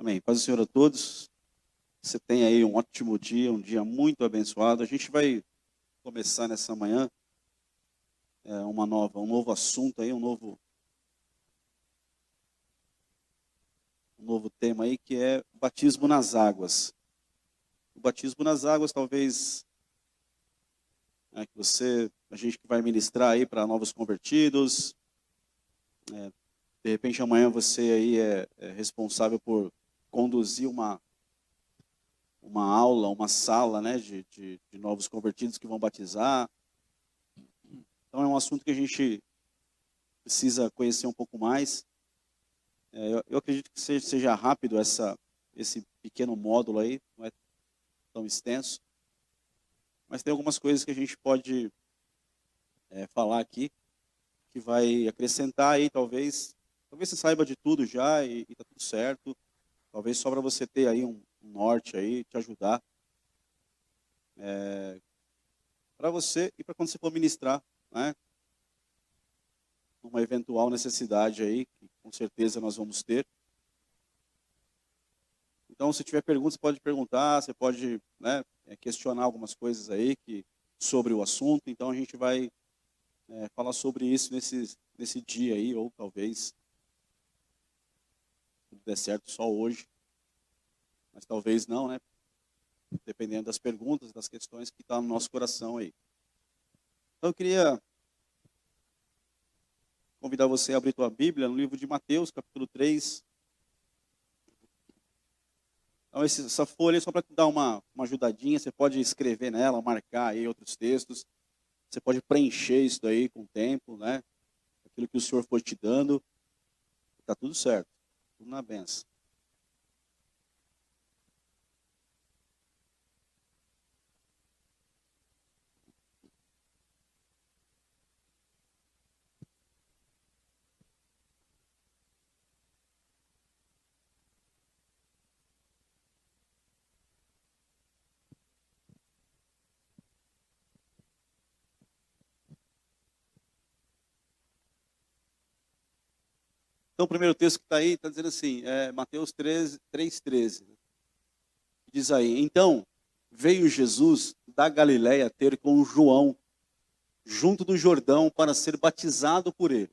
Amém. Paz do Senhor a todos. Você tem aí um ótimo dia, um dia muito abençoado. A gente vai começar nessa manhã um novo assunto aí, um novo tema aí, que é o batismo nas águas. O batismo nas águas, talvez, a gente que vai ministrar aí para novos convertidos. De repente amanhã você aí é responsável por conduzir uma aula, uma sala, né, de novos convertidos que vão batizar. Então é um assunto que a gente precisa conhecer um pouco mais. Eu acredito que seja rápido esse pequeno módulo aí, não é tão extenso. Mas tem algumas coisas que a gente pode falar aqui, que vai acrescentar aí, talvez você saiba de tudo já e está tudo certo. Talvez só para você ter aí um norte aí, te ajudar. Para você e para quando você for ministrar, né? Uma eventual necessidade aí, que com certeza nós vamos ter. Então, se tiver perguntas, pode perguntar, você pode, né, questionar algumas coisas aí sobre o assunto. Então, a gente vai falar sobre isso nesse dia aí, ou talvez, se tudo der certo, só hoje. Mas talvez não, né? Dependendo das perguntas, das questões que estão no nosso coração aí. Então, eu queria convidar você a abrir tua Bíblia no livro de Mateus, capítulo 3. Então, essa folha é só para te dar uma ajudadinha, você pode escrever nela, marcar aí outros textos, você pode preencher isso daí com o tempo, né? Aquilo que o Senhor for te dando, está tudo certo, tudo na benção. Então, o primeiro texto que está aí, está dizendo assim, Mateus 3:13. Diz aí, então, veio Jesus da Galiléia ter com João, junto do Jordão, para ser batizado por ele.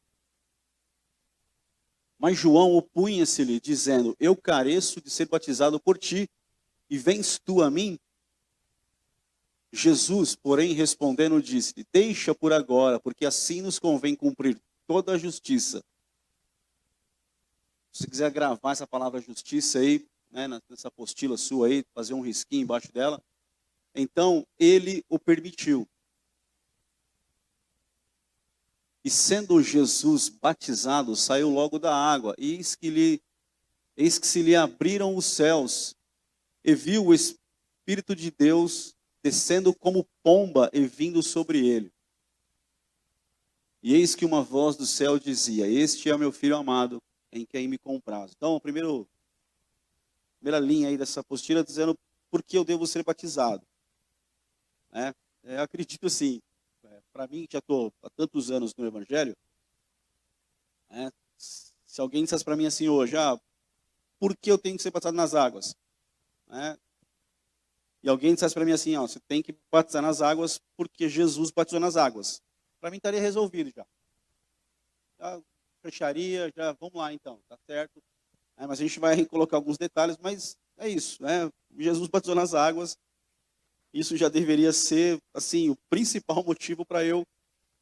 Mas João opunha-se-lhe, dizendo, eu careço de ser batizado por ti, e vens tu a mim? Jesus, porém, respondendo, disse-lhe, deixa por agora, porque assim nos convém cumprir toda a justiça. Se você quiser gravar essa palavra justiça aí, né, nessa apostila sua aí, fazer um risquinho embaixo dela, então ele o permitiu. E sendo Jesus batizado, saiu logo da água, e eis que se lhe abriram os céus, e viu o Espírito de Deus descendo como pomba e vindo sobre ele. E eis que uma voz do céu dizia, este é o meu filho amado, em quem me comprazo. Então, a primeira linha aí dessa apostila dizendo por que eu devo ser batizado. Eu acredito assim, para mim que já estou há tantos anos no Evangelho, se alguém dissesse para mim assim hoje, por que eu tenho que ser batizado nas águas? E alguém dissesse para mim assim, você tem que batizar nas águas porque Jesus batizou nas águas. Para mim estaria resolvido já. Já fecharia, já vamos lá então, tá certo. Mas a gente vai colocar alguns detalhes, mas é isso, né? Jesus batizou nas águas. Isso já deveria ser, assim, o principal motivo para eu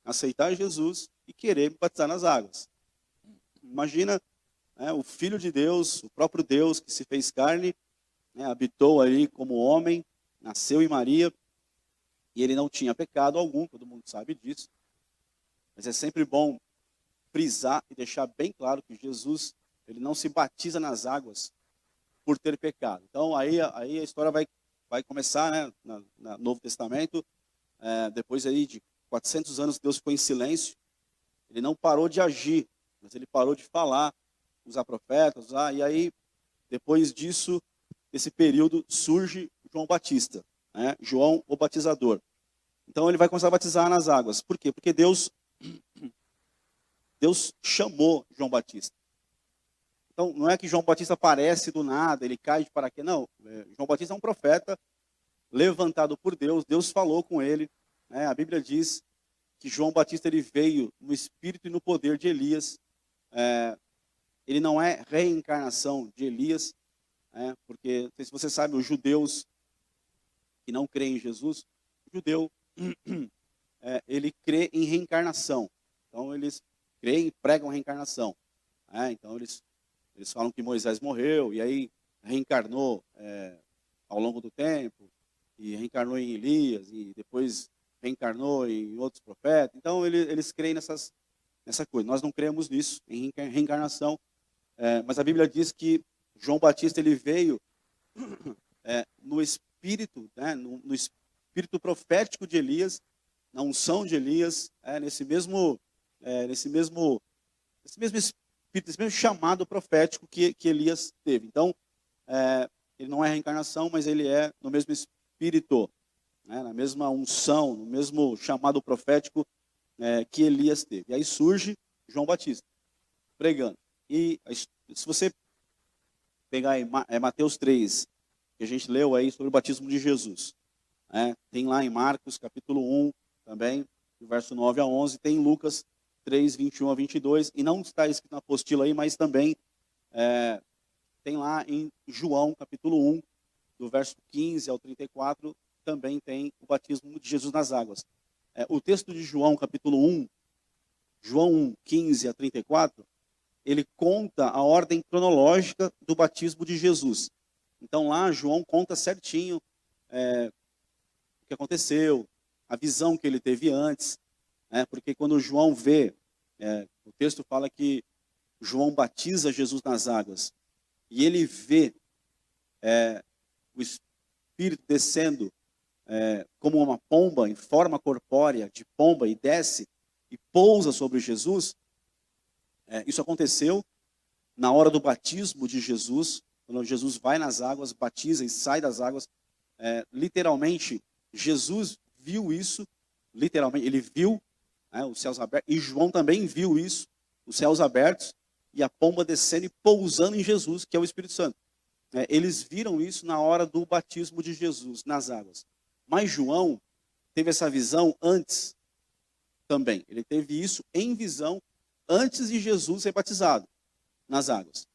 aceitar Jesus e querer me batizar nas águas. Imagina, o Filho de Deus, o próprio Deus que se fez carne, habitou ali como homem, nasceu em Maria, e ele não tinha pecado algum, todo mundo sabe disso. Mas é sempre bom frisar e deixar bem claro que Jesus, ele não se batiza nas águas por ter pecado. Então aí a história vai começar, né, no Novo Testamento, depois aí de 400 anos Deus ficou em silêncio, ele não parou de agir, mas ele parou de falar, usar profetas, e aí depois disso, esse período, surge João Batista, João o Batizador. Então ele vai começar a batizar nas águas. Por quê? Porque Deus chamou João Batista. Então, não é que João Batista aparece do nada, ele cai de paraquedas. Não, João Batista é um profeta levantado por Deus. Deus falou com ele. Né? A Bíblia diz que João Batista ele veio no espírito e no poder de Elias. Ele não é reencarnação de Elias, porque, não sei se você sabe, os judeus que não creem em Jesus, o judeu, ele crê em reencarnação. Então, eles creem e pregam reencarnação. Então, eles falam que Moisés morreu e aí reencarnou ao longo do tempo, e reencarnou em Elias, e depois reencarnou em outros profetas. Então, eles creem nessa coisa. Nós não cremos nisso, em reencarnação, mas a Bíblia diz que João Batista ele veio no espírito, no espírito profético de Elias, na unção de Elias, nesse mesmo espírito, esse mesmo chamado profético que Elias teve. Então, ele não é reencarnação, mas ele é no mesmo espírito, na mesma unção, no mesmo chamado profético que Elias teve. E aí surge João Batista, pregando. E se você pegar em Mateus 3, que a gente leu aí sobre o batismo de Jesus, tem lá em Marcos capítulo 1 também, do verso 9 a 11, tem em Lucas 3, 21 a 22, e não está escrito na apostila aí, mas também tem lá em João capítulo 1, do verso 15 ao 34, também tem o batismo de Jesus nas águas. O texto de João capítulo 1, João 1, 15 a 34, ele conta a ordem cronológica do batismo de Jesus. Então lá João conta certinho o que aconteceu, a visão que ele teve antes, porque quando João vê, o texto fala que João batiza Jesus nas águas, e ele vê o Espírito descendo como uma pomba, em forma corpórea de pomba, e desce e pousa sobre Jesus. Isso aconteceu na hora do batismo de Jesus, quando Jesus vai nas águas, batiza e sai das águas. Literalmente, Jesus viu isso, literalmente, ele viu os céus abertos, e João também viu isso, os céus abertos, e a pomba descendo e pousando em Jesus, que é o Espírito Santo. Eles viram isso na hora do batismo de Jesus, nas águas. Mas João teve essa visão antes também. Ele teve isso em visão antes de Jesus ser batizado nas águas.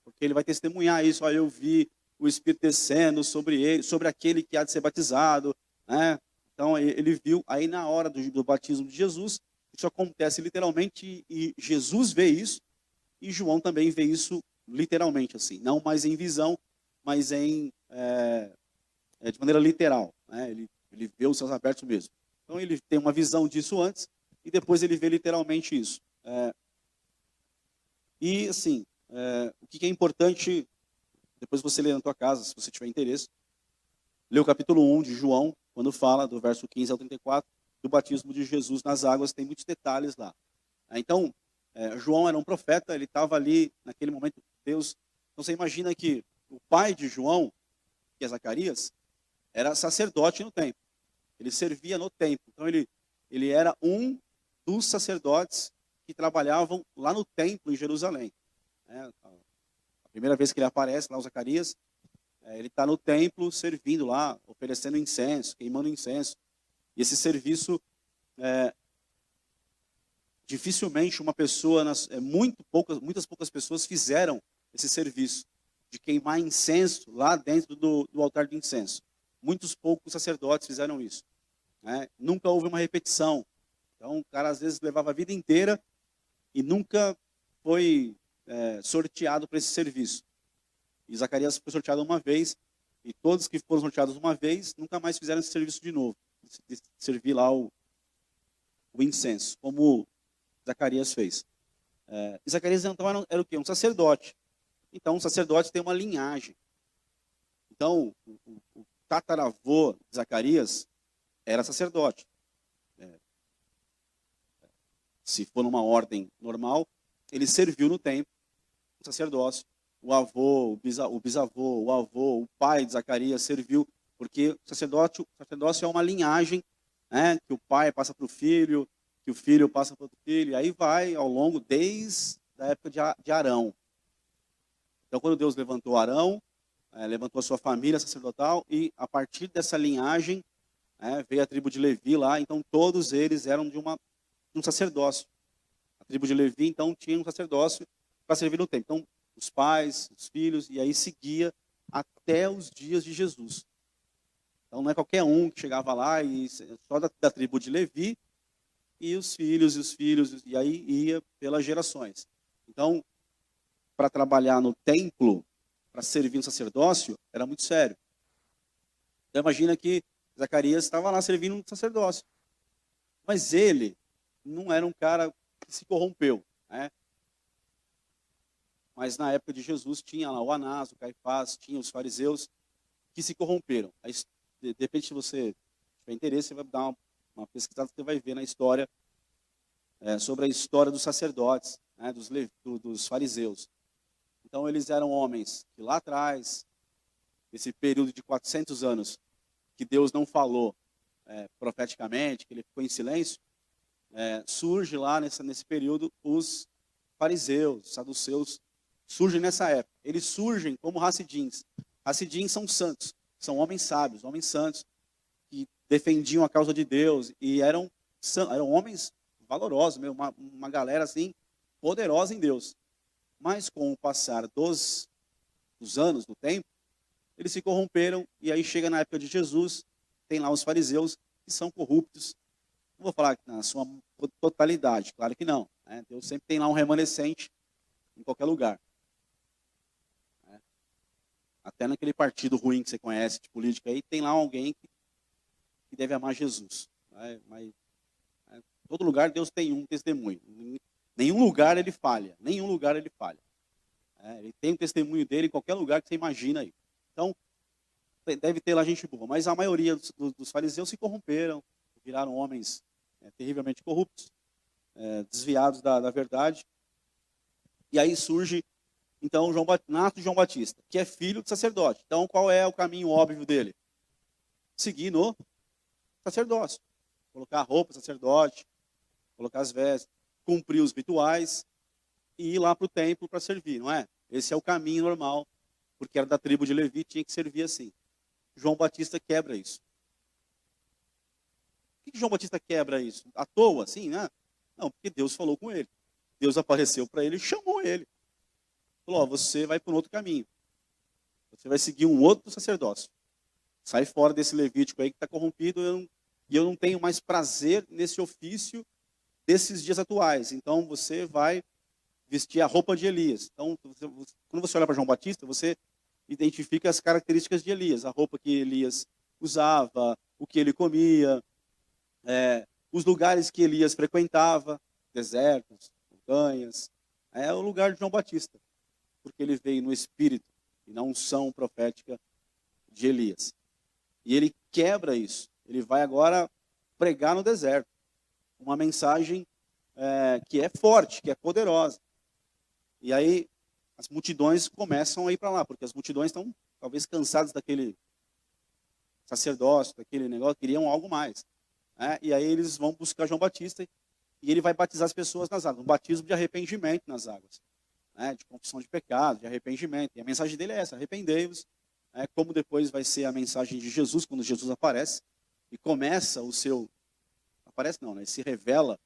Porque ele vai testemunhar isso. Eu vi o Espírito descendo sobre ele, sobre aquele que há de ser batizado. Então ele viu aí na hora do batismo de Jesus. Isso acontece literalmente e Jesus vê isso. E João também vê isso literalmente assim. Não mais em visão, mas de maneira literal. Ele vê os céus abertos mesmo. Então ele tem uma visão disso antes e depois ele vê literalmente isso. E assim, o que é importante, depois você lê na tua casa, se você tiver interesse, lê o capítulo 1 de João, quando fala do verso 15 ao 34, do batismo de Jesus nas águas, tem muitos detalhes lá. Então, João era um profeta, ele estava ali naquele momento, Deus. Então você imagina que o pai de João, que é Zacarias, era sacerdote no templo. Ele servia no templo. Então ele era um dos sacerdotes que trabalhavam lá no templo em Jerusalém. A primeira vez que ele aparece lá, o Zacarias, ele está no templo servindo lá, oferecendo incenso, queimando incenso. E esse serviço, dificilmente uma pessoa, muitas poucas pessoas fizeram esse serviço de queimar incenso lá dentro do altar de incenso. Muitos poucos sacerdotes fizeram isso. Nunca houve uma repetição. Então o cara às vezes levava a vida inteira e nunca foi sorteado para esse serviço. E Zacarias foi sorteado uma vez, e todos que foram sorteados uma vez, nunca mais fizeram esse serviço de novo, de servir lá o incenso, como Zacarias fez. E Zacarias então era o quê? Um sacerdote. Então, um sacerdote tem uma linhagem. Então, o tataravô de Zacarias era sacerdote. Se for numa ordem normal, ele serviu no templo, o sacerdócio. O avô, o bisavô, o avô, o pai de Zacarias serviu, porque o sacerdócio é uma linhagem, que o pai passa para o filho, que o filho passa para o filho, e aí vai ao longo, desde a época de Arão. Então, quando Deus levantou Arão, levantou a sua família sacerdotal, e a partir dessa linhagem, veio a tribo de Levi lá, então todos eles eram de um sacerdócio. A tribo de Levi, então, tinha um sacerdócio para servir no templo. Então, os pais, os filhos, e aí seguia até os dias de Jesus. Então, não é qualquer um que chegava lá, e só da tribo de Levi, e os filhos, e aí ia pelas gerações. Então, para trabalhar no templo, para servir no sacerdócio, era muito sério. Então, imagina que Zacarias estava lá servindo no sacerdócio. Mas ele não era um cara que se corrompeu, né? Mas na época de Jesus tinha lá o Anás, o Caifás, tinha os fariseus que se corromperam. Aí, de repente, se você tiver interesse, você vai dar uma pesquisada, você vai ver na história, sobre a história dos sacerdotes, né, dos fariseus. Então, eles eram homens que lá atrás, esse período de 400 anos, que Deus não falou profeticamente, que ele ficou em silêncio, surge lá nesse período os fariseus, saduceus, surgem nessa época. Eles surgem como Hassidins. Hassidins são santos, são homens sábios, homens santos, que defendiam a causa de Deus, e eram homens valorosos, uma galera assim, poderosa em Deus. Mas com o passar dos anos, do tempo, eles se corromperam, e aí chega na época de Jesus, tem lá os fariseus que são corruptos. Não vou falar na sua totalidade, claro que não, né? Deus sempre tem lá um remanescente em qualquer lugar. Até naquele partido ruim que você conhece de política aí, tem lá alguém que deve amar Jesus. Mas em todo lugar Deus tem um testemunho. Nenhum lugar ele falha. Nenhum lugar ele falha. Ele tem o testemunho dele em qualquer lugar que você imagina aí. Então, deve ter lá gente boa. Mas a maioria dos fariseus se corromperam, viraram homens terrivelmente corruptos, desviados da verdade. E aí surge, então, nasce João Batista, que é filho de sacerdote. Então, qual é o caminho óbvio dele? Seguir no sacerdócio. Colocar a roupa sacerdote, colocar as vestes, cumprir os rituais e ir lá para o templo para servir, não é? Esse é o caminho normal, porque era da tribo de Levi, tinha que servir assim. João Batista quebra isso. Por que João Batista quebra isso? À toa, assim, né? Não, porque Deus falou com ele. Deus apareceu para ele e chamou ele. Falou, você vai para um outro caminho. Você vai seguir um outro sacerdócio. Sai fora desse levítico aí que está corrompido, e eu não tenho mais prazer nesse ofício desses dias atuais. Então você vai vestir a roupa de Elias. Então, quando você olha para João Batista, você identifica as características de Elias. A roupa que Elias usava, o que ele comia, os lugares que Elias frequentava, desertos, montanhas. É o lugar de João Batista, porque ele veio no espírito e na unção profética de Elias. E ele quebra isso. Ele vai agora pregar no deserto. Uma mensagem que é forte, que é poderosa. E aí as multidões começam a ir para lá, porque as multidões estão talvez cansadas daquele sacerdócio, daquele negócio, queriam algo mais. E aí eles vão buscar João Batista e ele vai batizar as pessoas nas águas. Um batismo de arrependimento nas águas. De confissão de pecado, de arrependimento. E a mensagem dele é essa, arrependei-vos. Como depois vai ser a mensagem de Jesus, quando Jesus aparece e começa o seu... Aparece não, né? Ele se revela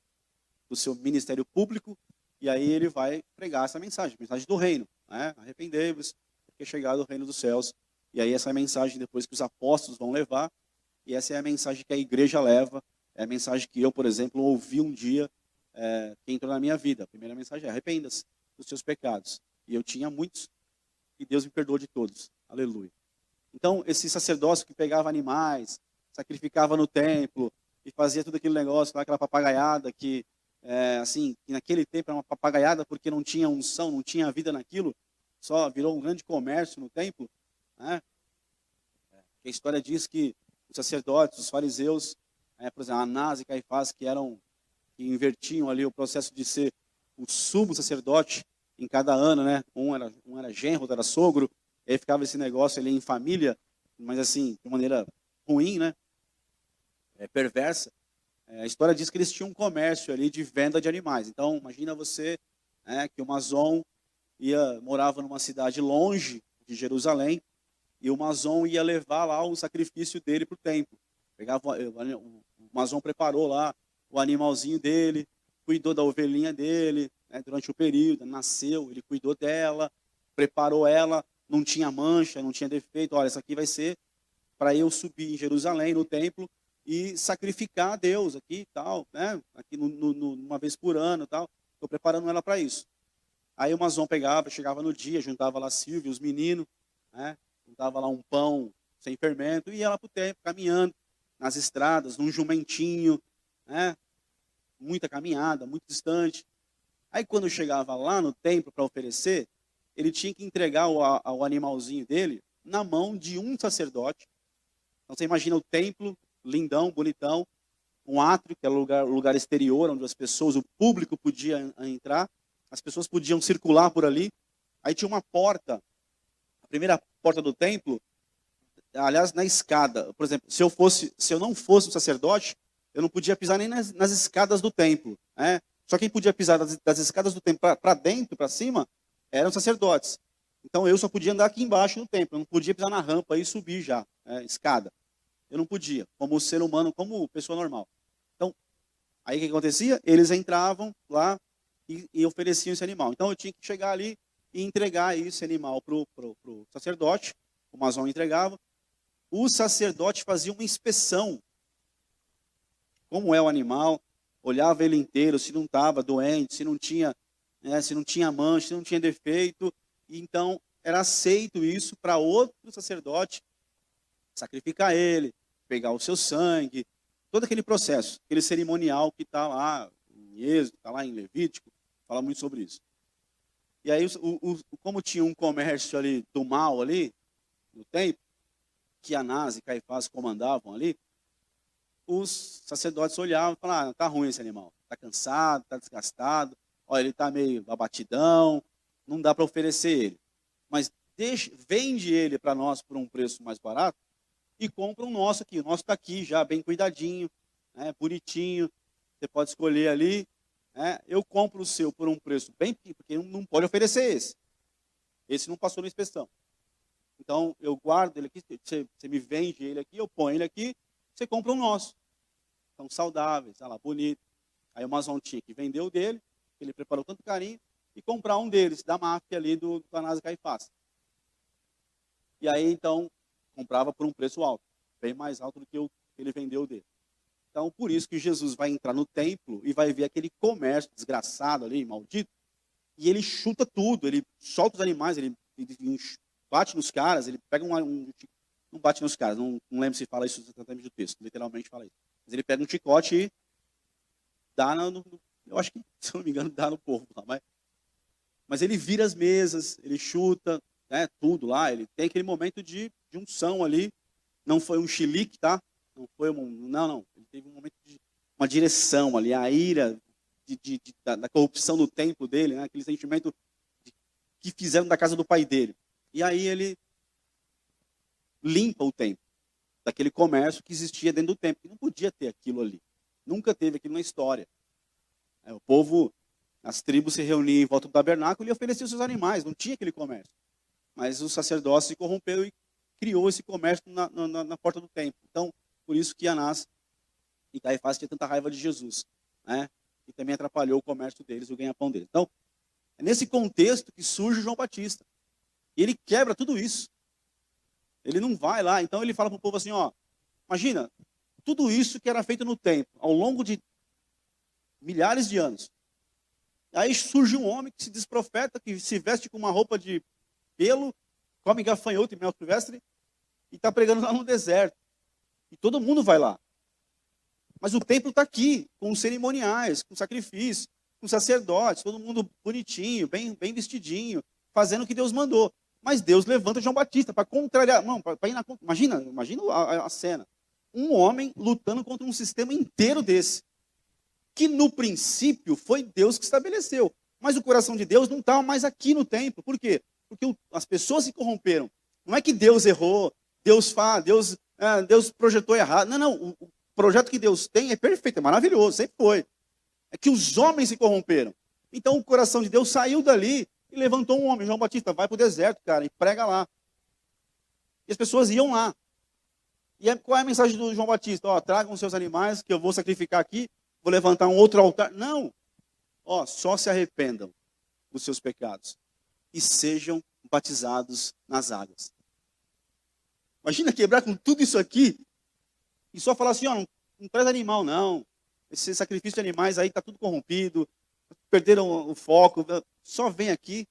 do seu ministério público, e aí ele vai pregar essa mensagem, a mensagem do reino. Arrependei-vos, porque é chegado o reino dos céus. E aí essa é a mensagem depois que os apóstolos vão levar, e essa é a mensagem que a igreja leva, é a mensagem que eu, por exemplo, ouvi um dia, que entrou na minha vida. A primeira mensagem é, arrependa-se dos seus pecados. E eu tinha muitos, e Deus me perdoou de todos. Aleluia. Então, esse sacerdócio que pegava animais, sacrificava no templo, e fazia tudo aquele negócio, aquela papagaiada que, assim, que naquele tempo era uma papagaiada porque não tinha unção, não tinha vida naquilo, só virou um grande comércio no templo. A história diz que os sacerdotes, os fariseus, por exemplo, Anás e Caifás, que invertiam ali o processo de ser o sumo sacerdote em cada ano, né? Um era genro, outro era sogro, e aí ficava esse negócio ali em família, mas assim, de maneira ruim, né? Perversa. A história diz que eles tinham um comércio ali de venda de animais. Então, imagina você, que o Amazon morava numa cidade longe de Jerusalém, e o Mason ia levar lá o sacrifício dele para o templo. O Mason preparou lá o animalzinho dele, cuidou da ovelhinha dele, né, durante o período, nasceu, ele cuidou dela, preparou ela, não tinha mancha, não tinha defeito. Olha, isso aqui vai ser para eu subir em Jerusalém, no templo, e sacrificar a Deus aqui e tal, né? Aqui uma vez por ano e tal. Estou preparando ela para isso. Aí o Mason chegava no dia, juntava lá a Silvia, os meninos, né? Juntava lá um pão sem fermento e ia lá para o templo, caminhando nas estradas, num jumentinho, né? Muita caminhada, muito distante. Aí quando chegava lá no templo para oferecer, ele tinha que entregar o animalzinho dele na mão de um sacerdote. Então você imagina o templo, lindão, bonitão, um átrio, que era o lugar exterior, onde as pessoas, o público podia entrar, as pessoas podiam circular por ali. Aí tinha uma porta, a primeira porta do templo, aliás, na escada. Por exemplo, se eu não fosse um sacerdote, eu não podia pisar nem nas escadas do templo, né? Só quem podia pisar das escadas do templo para dentro, para cima, eram sacerdotes. Então eu só podia andar aqui embaixo no templo, eu não podia pisar na rampa e subir já, escada. Eu não podia, como ser humano, como pessoa normal. Então, aí o que acontecia? Eles entravam lá e ofereciam esse animal. Então eu tinha que chegar ali e entregar esse animal para o sacerdote, o Mason entregava. O sacerdote fazia uma inspeção, como é o animal, olhava ele inteiro, se não estava doente, se não tinha mancha, se não tinha defeito. E então era aceito isso para outro sacerdote sacrificar ele, pegar o seu sangue, todo aquele processo, aquele cerimonial que está lá em Êxodo, está lá em Levítico, fala muito sobre isso. E aí, como tinha um comércio ali do mal ali, no templo, que Anás e Caifás comandavam ali, os sacerdotes olhavam e falavam, está ruim esse animal, está cansado, está desgastado, olha, ele está meio abatidão, não dá para oferecer ele. Mas vende ele para nós por um preço mais barato e compra o nosso aqui. O nosso está aqui já bem cuidadinho, né, bonitinho, você pode escolher ali. Eu compro o seu por um preço bem pequeno, porque não pode oferecer esse. Esse não passou na inspeção. Então, eu guardo ele aqui, você me vende ele aqui, eu ponho ele aqui, você compra o nosso. Então, saudáveis, lá, bonito. Aí o Mason tinha que vender o dele, que ele preparou tanto carinho, e comprar um deles, da máfia ali do Anás e Caifás. E aí, então, comprava por um preço alto, bem mais alto do que o que ele vendeu dele. Então, por isso que Jesus vai entrar no templo e vai ver aquele comércio desgraçado ali, maldito, e ele chuta tudo, ele solta os animais, ele bate nos caras, ele pega não bate nos caras, não lembro se fala isso exatamente do texto, literalmente fala isso. Mas ele pega um chicote e dá eu acho que, se eu não me engano, dá no povo lá, mas ele vira as mesas, ele chuta, né, tudo lá, ele tem aquele momento de unção ali, não foi um chilique, tá? Não foi não, ele teve um momento de uma direção ali, a ira da corrupção do templo dele, né, aquele sentimento que fizeram da casa do pai dele. E aí ele limpa o templo, daquele comércio que existia dentro do templo, que não podia ter aquilo ali. Nunca teve aquilo na história. O povo, as tribos se reuniam em volta do tabernáculo e ofereciam seus animais, não tinha aquele comércio. Mas o sacerdócio se corrompeu e criou esse comércio na porta do templo. Então, por isso que Anás e Caifás tinham tanta raiva de Jesus, né? E também atrapalhou o comércio deles, o ganha-pão deles. Então, é nesse contexto que surge João Batista. E ele quebra tudo isso. Ele não vai lá, então ele fala para o povo assim, imagina, tudo isso que era feito no templo, ao longo de milhares de anos. Aí surge um homem que se diz profeta, que se veste com uma roupa de pelo, come gafanhoto e mel silvestre, e está pregando lá no deserto. E todo mundo vai lá. Mas o templo está aqui, com os cerimoniais, com sacrifício, com sacerdotes, todo mundo bonitinho, bem vestidinho, fazendo o que Deus mandou. Mas Deus levanta João Batista para contrariar. Não, para ir imagina a cena. Um homem lutando contra um sistema inteiro desse. Que no princípio foi Deus que estabeleceu. Mas o coração de Deus não estava mais aqui no templo. Por quê? Porque as pessoas se corromperam. Não é que Deus errou, Deus projetou errado. Não. O projeto que Deus tem é perfeito, é maravilhoso, sempre foi. É que os homens se corromperam. Então o coração de Deus saiu dali E levantou um homem, João Batista, vai para o deserto, cara, e prega lá. E as pessoas iam lá. E qual é a mensagem do João Batista? Ó, tragam seus animais, que eu vou sacrificar aqui, vou levantar um outro altar. Não. Ó, só se arrependam dos seus pecados e sejam batizados nas águas. Imagina quebrar com tudo isso aqui e só falar assim, ó, não traz animal, não. Esse sacrifício de animais aí está tudo corrompido, perderam o foco. Só vem aqui,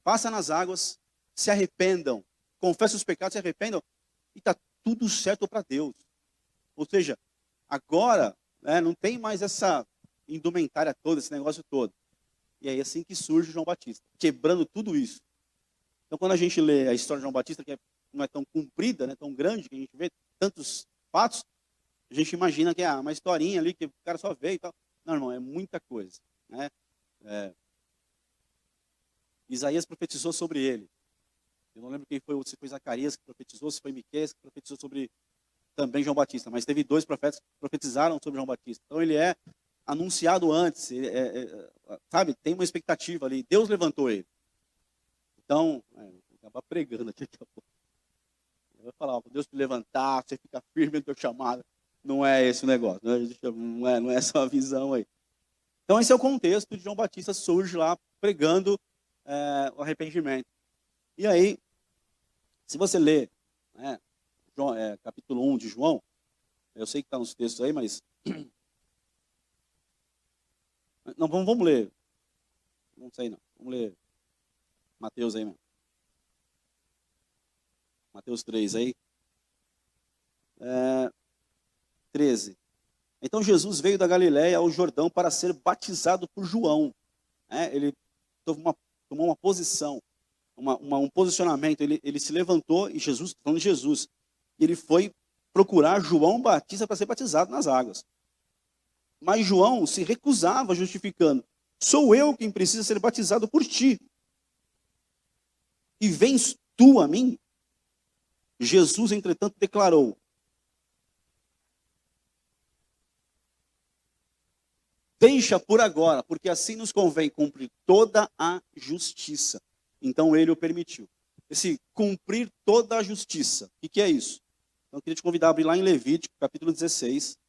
passa nas águas, se arrependam, confessem os pecados, se arrependam e está tudo certo para Deus. Ou seja, agora não tem mais essa indumentária toda, esse negócio todo. E aí assim que surge João Batista, quebrando tudo isso. Então quando a gente lê a história de João Batista, que não é tão comprida, né, tão grande, que a gente vê tantos fatos, a gente imagina que é uma historinha ali, que o cara só veio e tal. Não, irmão, é muita coisa. Né? Isaías profetizou sobre ele. Eu não lembro quem foi, se foi Zacarias que profetizou, se foi Miqueias que profetizou sobre também João Batista. Mas teve 2 profetas que profetizaram sobre João Batista. Então ele é anunciado antes, sabe? Tem uma expectativa ali. Deus levantou ele. Então, vou acabar pregando aqui daqui a pouco. Eu vou falar, Deus te levantar, você fica firme no teu chamado. Não é esse o negócio, não é essa a visão aí. Então esse é o contexto de João Batista, surge lá pregando o arrependimento. E aí, se você ler capítulo 1 de João, eu sei que está nos textos aí, mas não, vamos ler. Não sei não, vamos ler Mateus aí mesmo. Mateus 3 aí. 13. Então Jesus veio da Galiléia ao Jordão para ser batizado por João. Ele tomou uma posição, um posicionamento. Ele se levantou e Jesus, falando de Jesus, ele foi procurar João Batista para ser batizado nas águas. Mas João se recusava, justificando: sou eu quem precisa ser batizado por ti. E vens tu a mim? Jesus, entretanto, declarou: deixa por agora, porque assim nos convém cumprir toda a justiça. Então ele o permitiu. Esse cumprir toda a justiça, o que é isso? Então eu queria te convidar a abrir lá em Levítico, capítulo 16.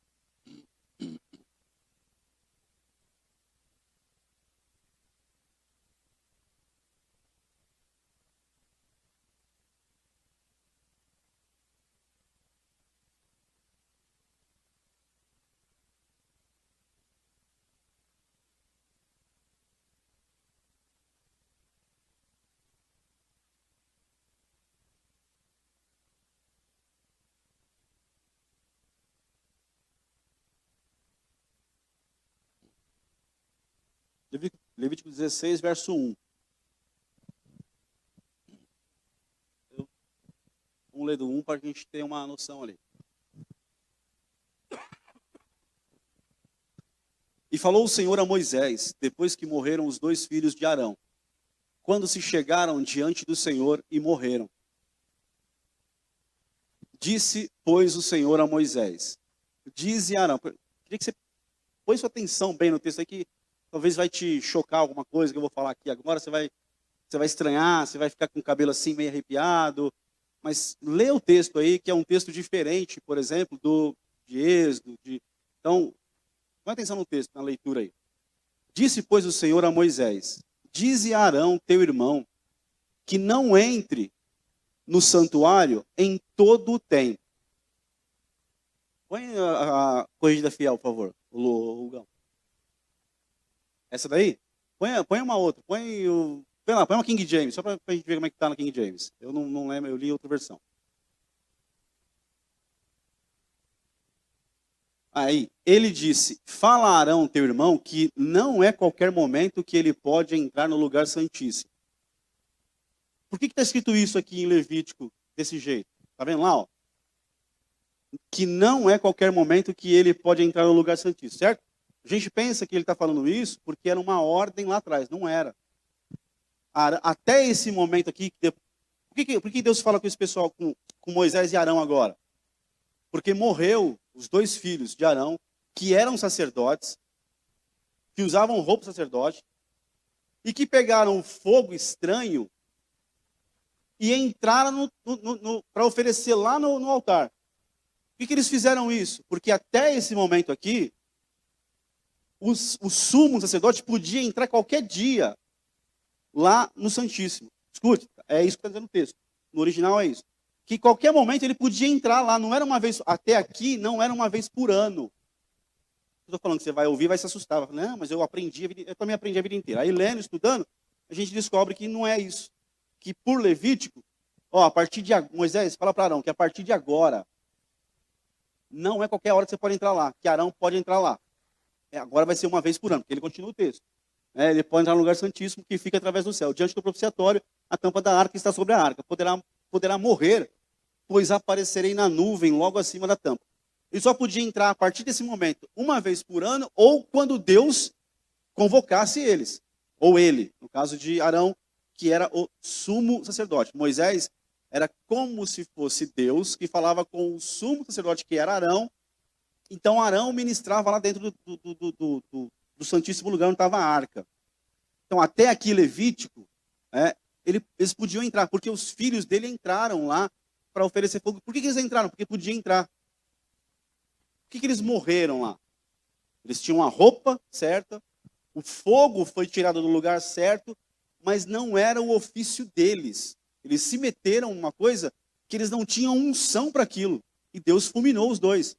Levítico 16, verso 1. Vamos ler do 1 para a gente ter uma noção ali. E falou o Senhor a Moisés, depois que morreram os 2 filhos de Arão, quando se chegaram diante do Senhor e morreram. Disse, pois, o Senhor a Moisés: dize a Arão. Queria que você põe sua atenção bem no texto aí, que talvez vai te chocar alguma coisa que eu vou falar aqui agora. Você vai estranhar, você vai ficar com o cabelo assim meio arrepiado. Mas lê o texto aí, que é um texto diferente, por exemplo, de Êxodo. Então, põe atenção no texto, na leitura aí. Disse, pois, o Senhor a Moisés: dize a Arão, teu irmão, que não entre no santuário em todo o tempo. Põe a corrigida fiel, por favor, o Lugão. Essa daí? Põe uma outra. Põe uma King James, só para a gente ver como é que está na King James. Eu não lembro, eu li outra versão. Aí, ele disse: fala a Arão, teu irmão, que não é qualquer momento que ele pode entrar no lugar santíssimo. Por que está escrito isso aqui em Levítico desse jeito? Está vendo lá? Ó? Que não é qualquer momento que ele pode entrar no lugar santíssimo, certo? A gente pensa que ele está falando isso porque era uma ordem lá atrás. Não era. Até esse momento aqui, por que Deus fala com esse pessoal, com Moisés e Arão agora? Porque morreu os 2 filhos de Arão, que eram sacerdotes, que usavam roupa de sacerdote, e que pegaram fogo estranho e entraram para oferecer lá no altar. Por que eles fizeram isso? Porque até esse momento aqui, o sumo sacerdote podia entrar qualquer dia lá no Santíssimo. Escute, é isso que está dizendo o texto. No original é isso. Que qualquer momento ele podia entrar lá, não era uma vez, até aqui não era uma vez por ano. Estou falando que você vai ouvir, vai se assustar. Vai falar, não, mas eu também aprendi a vida inteira. Aí lendo, estudando, a gente descobre que não é isso. Que por Levítico, a partir de Moisés fala para Arão que a partir de agora, não é qualquer hora que você pode entrar lá, que Arão pode entrar lá. Agora vai ser uma vez por ano, porque ele continua o texto. Ele pode entrar no lugar santíssimo que fica através do céu. Diante do propiciatório, a tampa da arca está sobre a arca. Poderá morrer, pois aparecerei na nuvem logo acima da tampa. Ele só podia entrar a partir desse momento, uma vez por ano, ou quando Deus convocasse eles. Ou ele, no caso de Arão, que era o sumo sacerdote. Moisés era como se fosse Deus, que falava com o sumo sacerdote, que era Arão. Então Arão ministrava lá dentro do Santíssimo Lugar onde estava a arca. Então até aqui Levítico, eles podiam entrar, porque os filhos dele entraram lá para oferecer fogo. Por que eles entraram? Porque podia entrar. Por que eles morreram lá? Eles tinham a roupa certa, o fogo foi tirado do lugar certo, mas não era o ofício deles. Eles se meteram em uma coisa que eles não tinham unção para aquilo. E Deus fulminou os dois.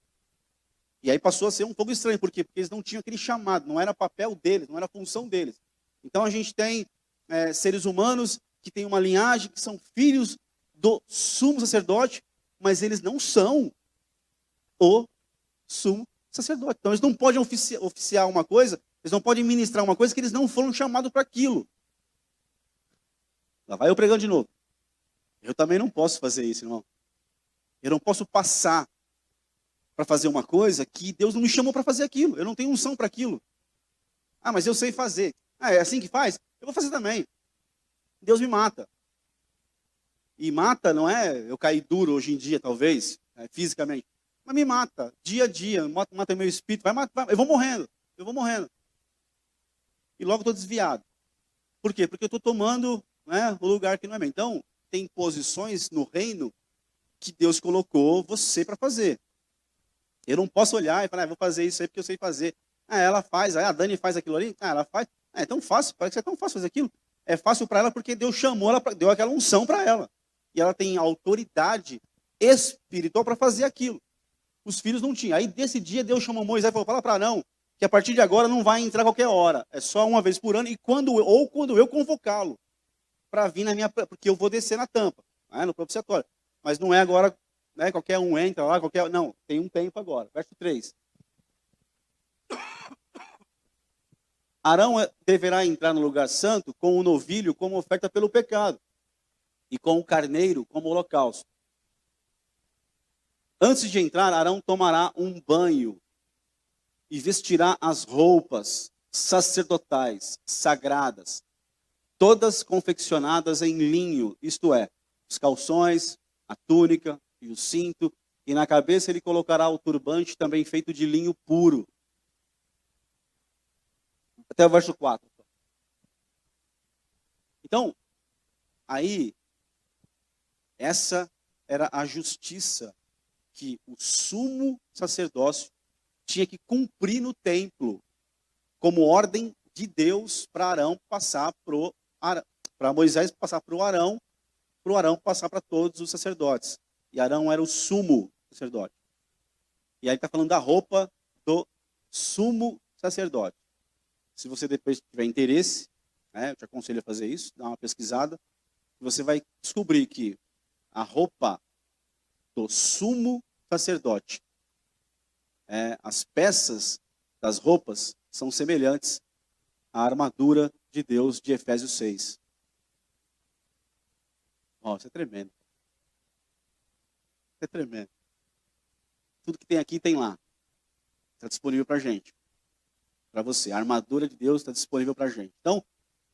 E aí passou a ser um fogo estranho. Por quê? Porque eles não tinham aquele chamado, não era papel deles, não era função deles. Então a gente tem seres humanos que têm uma linhagem, que são filhos do sumo sacerdote, mas eles não são o sumo sacerdote. Então eles não podem oficiar uma coisa, eles não podem ministrar uma coisa que eles não foram chamados para aquilo. Lá vai eu pregando de novo. Eu também não posso fazer isso, irmão. Eu não posso passar para fazer uma coisa que Deus não me chamou para fazer aquilo. Eu não tenho unção para aquilo. Ah, mas eu sei fazer. Ah, é assim que faz? Eu vou fazer também. Deus me mata. E mata não é eu cair duro hoje em dia, talvez, fisicamente. Mas me mata, dia a dia, mata meu espírito, vai matar, eu vou morrendo. E logo estou desviado. Por quê? Porque eu estou tomando o lugar que não é meu. Então, tem posições no reino que Deus colocou você para fazer. Eu não posso olhar e falar, vou fazer isso aí porque eu sei fazer. Ela faz, a Dani faz aquilo ali, ela faz. É tão fácil, parece que é tão fácil fazer aquilo. É fácil para ela porque Deus chamou ela, deu aquela unção para ela. E ela tem autoridade espiritual para fazer aquilo. Os filhos não tinham. Aí desse dia Deus chamou Moisés e falou, fala para Arão, que a partir de agora não vai entrar qualquer hora. É só uma vez por ano e quando eu convocá-lo para vir na minha, porque eu vou descer na tampa, no propiciatório. Mas não é agora, qualquer um entra lá, não, tem um tempo agora. Verso 3. Arão deverá entrar no lugar santo com o novilho como oferta pelo pecado e com o carneiro como holocausto. Antes de entrar, Arão tomará um banho e vestirá as roupas sacerdotais, sagradas, todas confeccionadas em linho, isto é, os calções, a túnica e o cinto, e na cabeça ele colocará o turbante também feito de linho puro. Até o verso 4. Então, aí, essa era a justiça que o sumo sacerdócio tinha que cumprir no templo, como ordem de Deus para Arão passar para Moisés passar para o Arão passar para todos os sacerdotes. E Arão era o sumo sacerdote. E aí está falando da roupa do sumo sacerdote. Se você depois tiver interesse, eu te aconselho a fazer isso, dar uma pesquisada, você vai descobrir que a roupa do sumo sacerdote, as peças das roupas são semelhantes à armadura de Deus de Efésios 6. Isso é tremendo. Isso é tremendo. Tudo que tem aqui tem lá. Está disponível para a gente. Para você. A armadura de Deus está disponível para a gente. Então,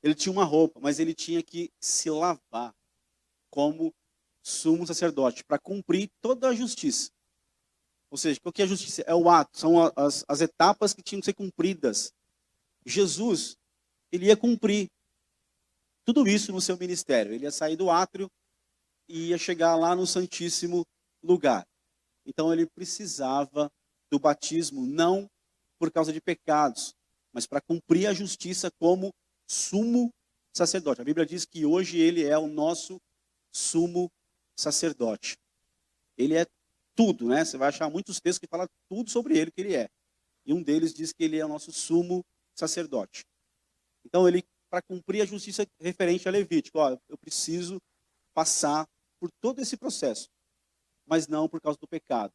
ele tinha uma roupa, mas ele tinha que se lavar como sumo sacerdote para cumprir toda a justiça. Ou seja, o que é a justiça? É o ato, são as etapas que tinham que ser cumpridas. Jesus, ele ia cumprir. Tudo isso no seu ministério. Ele ia sair do átrio e ia chegar lá no Santíssimo Lugar. Então ele precisava do batismo, não por causa de pecados, mas para cumprir a justiça como sumo sacerdote. A Bíblia diz que hoje ele é o nosso sumo sacerdote. Ele é tudo, né? Você vai achar muitos textos que falam tudo sobre ele, que ele é. E um deles diz que ele é o nosso sumo sacerdote. Então ele, para cumprir a justiça referente a Levítico, ó, eu preciso passar por todo esse processo, mas não por causa do pecado.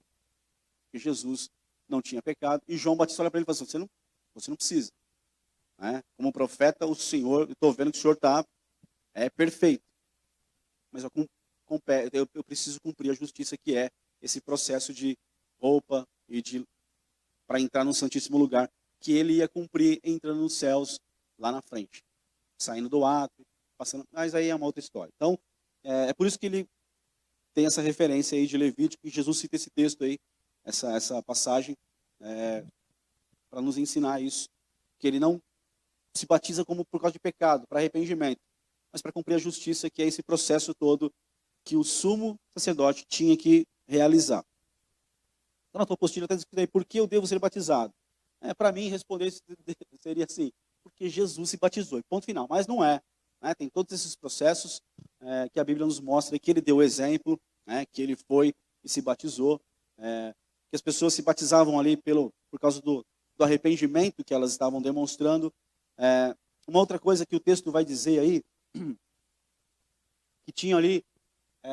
Porque Jesus não tinha pecado. E João Batista olha para ele e fala assim, você não precisa. Né? Como profeta, o Senhor, eu estou vendo que o Senhor está perfeito. Mas eu preciso cumprir a justiça, que é esse processo de roupa e para entrar no Santíssimo Lugar, que ele ia cumprir entrando nos céus lá na frente. Saindo do átrio, passando. Mas aí é uma outra história. Então, é por isso que ele tem essa referência aí de Levítico, e Jesus cita esse texto aí, essa passagem, para nos ensinar isso, que ele não se batiza como por causa de pecado, para arrependimento, mas para cumprir a justiça, que é esse processo todo que o sumo sacerdote tinha que realizar. Então, na tua apostila está escrito aí, por que eu devo ser batizado? Para mim, responder seria assim, porque Jesus se batizou, e ponto final. Mas não é. Né? Tem todos esses processos que a Bíblia nos mostra, que ele deu exemplo, que ele foi e se batizou, que as pessoas se batizavam ali por causa do arrependimento que elas estavam demonstrando. Uma outra coisa que o texto vai dizer aí, que tinha ali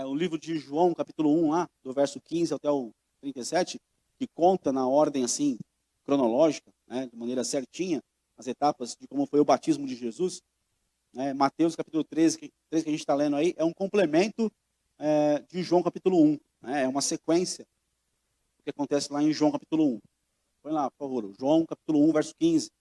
o livro de João, capítulo 1, lá, do verso 15 até o 37, que conta na ordem assim, cronológica, né, de maneira certinha, as etapas de como foi o batismo de Jesus. Mateus capítulo 13, que a gente está lendo aí, é um complemento de João capítulo 1. É uma sequência que acontece lá em João capítulo 1. Põe lá, por favor, João capítulo 1, verso 15.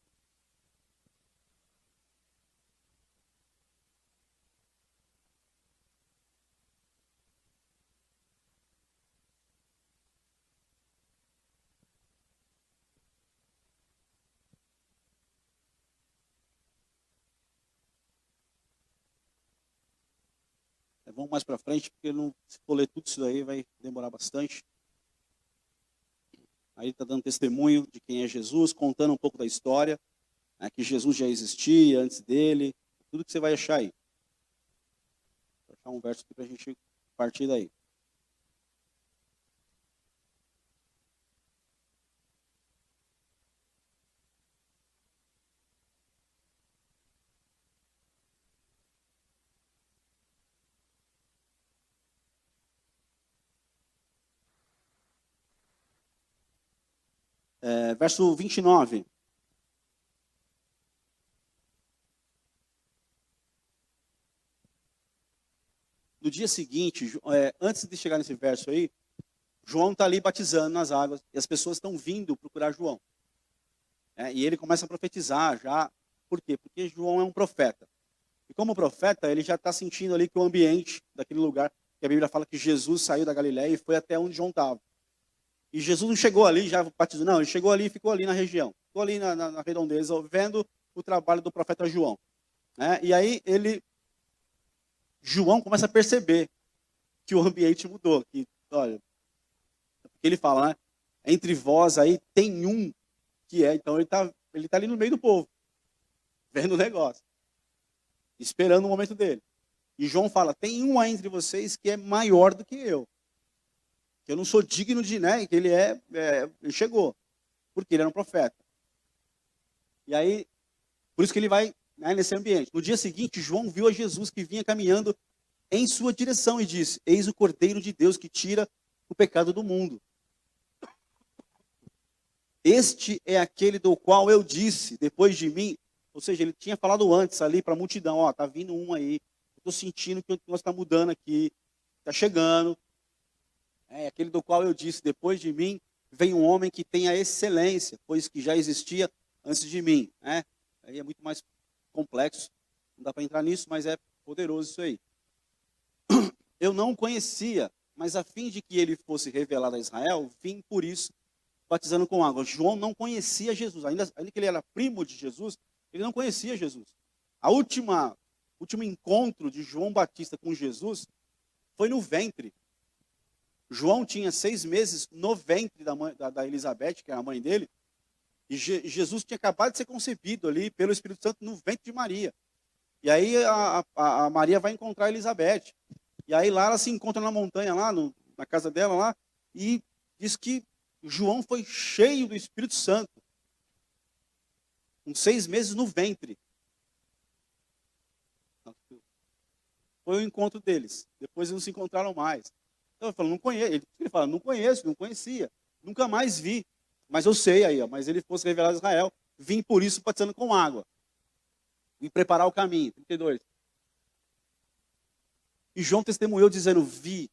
Vamos mais para frente, porque se for ler tudo isso aí vai demorar bastante. Aí está dando testemunho de quem é Jesus, contando um pouco da história, que Jesus já existia antes dele, tudo que você vai achar aí. Vou achar um verso aqui para a gente partir daí. Verso 29. No dia seguinte, antes de chegar nesse verso aí, João está ali batizando nas águas, e as pessoas estão vindo procurar João. E ele começa a profetizar já. Por quê? Porque João é um profeta. E como profeta, ele já está sentindo ali que o ambiente daquele lugar, que a Bíblia fala que Jesus saiu da Galileia e foi até onde João estava. E Jesus não chegou ali já batizou, não, ele chegou ali e ficou ali na região. Ficou ali na redondeza, vendo o trabalho do profeta João. E aí João começa a perceber que o ambiente mudou. Que, olha, ele fala, né? Entre vós aí tem um que é. Então ele tá ali no meio do povo, vendo o negócio, esperando o momento dele. E João fala, tem um aí entre vocês que é maior do que eu. Que eu não sou digno de, né? Que ele ele chegou. Porque ele era um profeta. E aí, por isso que ele vai nesse ambiente. No dia seguinte, João viu a Jesus que vinha caminhando em sua direção e disse, eis o Cordeiro de Deus que tira o pecado do mundo. Este é aquele do qual eu disse, depois de mim, ou seja, ele tinha falado antes ali para a multidão, ó, tá vindo um aí, estou sentindo que o negócio está mudando aqui, está chegando. É aquele do qual eu disse, depois de mim, vem um homem que tem a excelência, pois que já existia antes de mim. Aí é muito mais complexo, não dá para entrar nisso, mas é poderoso isso aí. Eu não o conhecia, mas a fim de que ele fosse revelado a Israel, vim por isso, batizando com água. João não conhecia Jesus, ainda que ele era primo de Jesus, ele não conhecia Jesus. O último encontro de João Batista com Jesus foi no ventre. João tinha 6 meses no ventre da Elizabeth, que era a mãe dele, e Jesus tinha acabado de ser concebido ali pelo Espírito Santo no ventre de Maria. E aí a Maria vai encontrar a Elizabeth. E aí lá ela se encontra na montanha, lá na casa dela, lá, e diz que João foi cheio do Espírito Santo, com 6 meses no ventre. Foi o encontro deles. Depois eles não se encontraram mais. Então ele falou, não conheço. Ele fala, não conheço, não conhecia. Nunca mais vi. Mas eu sei aí, ó, mas ele fosse revelado a Israel. Vim por isso batizando com água. Vim preparar o caminho. 32. E João testemunhou dizendo, vi.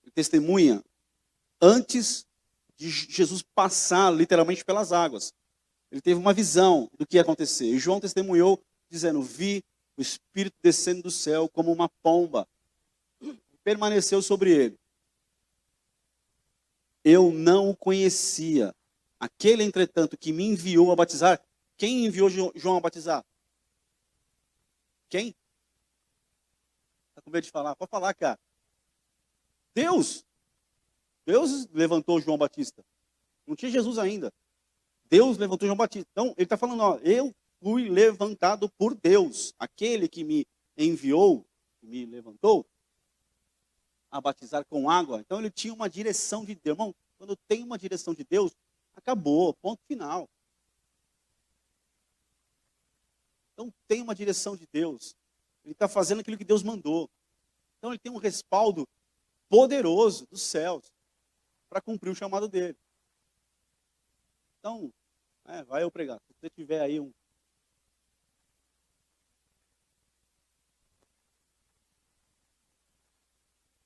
Ele testemunha antes de Jesus passar literalmente pelas águas. Ele teve uma visão do que ia acontecer. E João testemunhou dizendo, vi o Espírito descendo do céu como uma pomba. Permaneceu sobre ele. Eu não o conhecia. Aquele, entretanto, que me enviou a batizar. Quem enviou João a batizar? Quem? Está com medo de falar? Pode falar, cara. Deus. Deus levantou João Batista. Não tinha Jesus ainda. Deus levantou João Batista. Então, ele está falando, ó, eu fui levantado por Deus. Aquele que me enviou, me levantou, a batizar com água. Então ele tinha uma direção de Deus. Irmão, quando tem uma direção de Deus, acabou, ponto final. Então tem uma direção de Deus. Ele está fazendo aquilo que Deus mandou. Então ele tem um respaldo poderoso dos céus para cumprir o chamado dele. Então, vai eu pregar. Se você tiver aí um...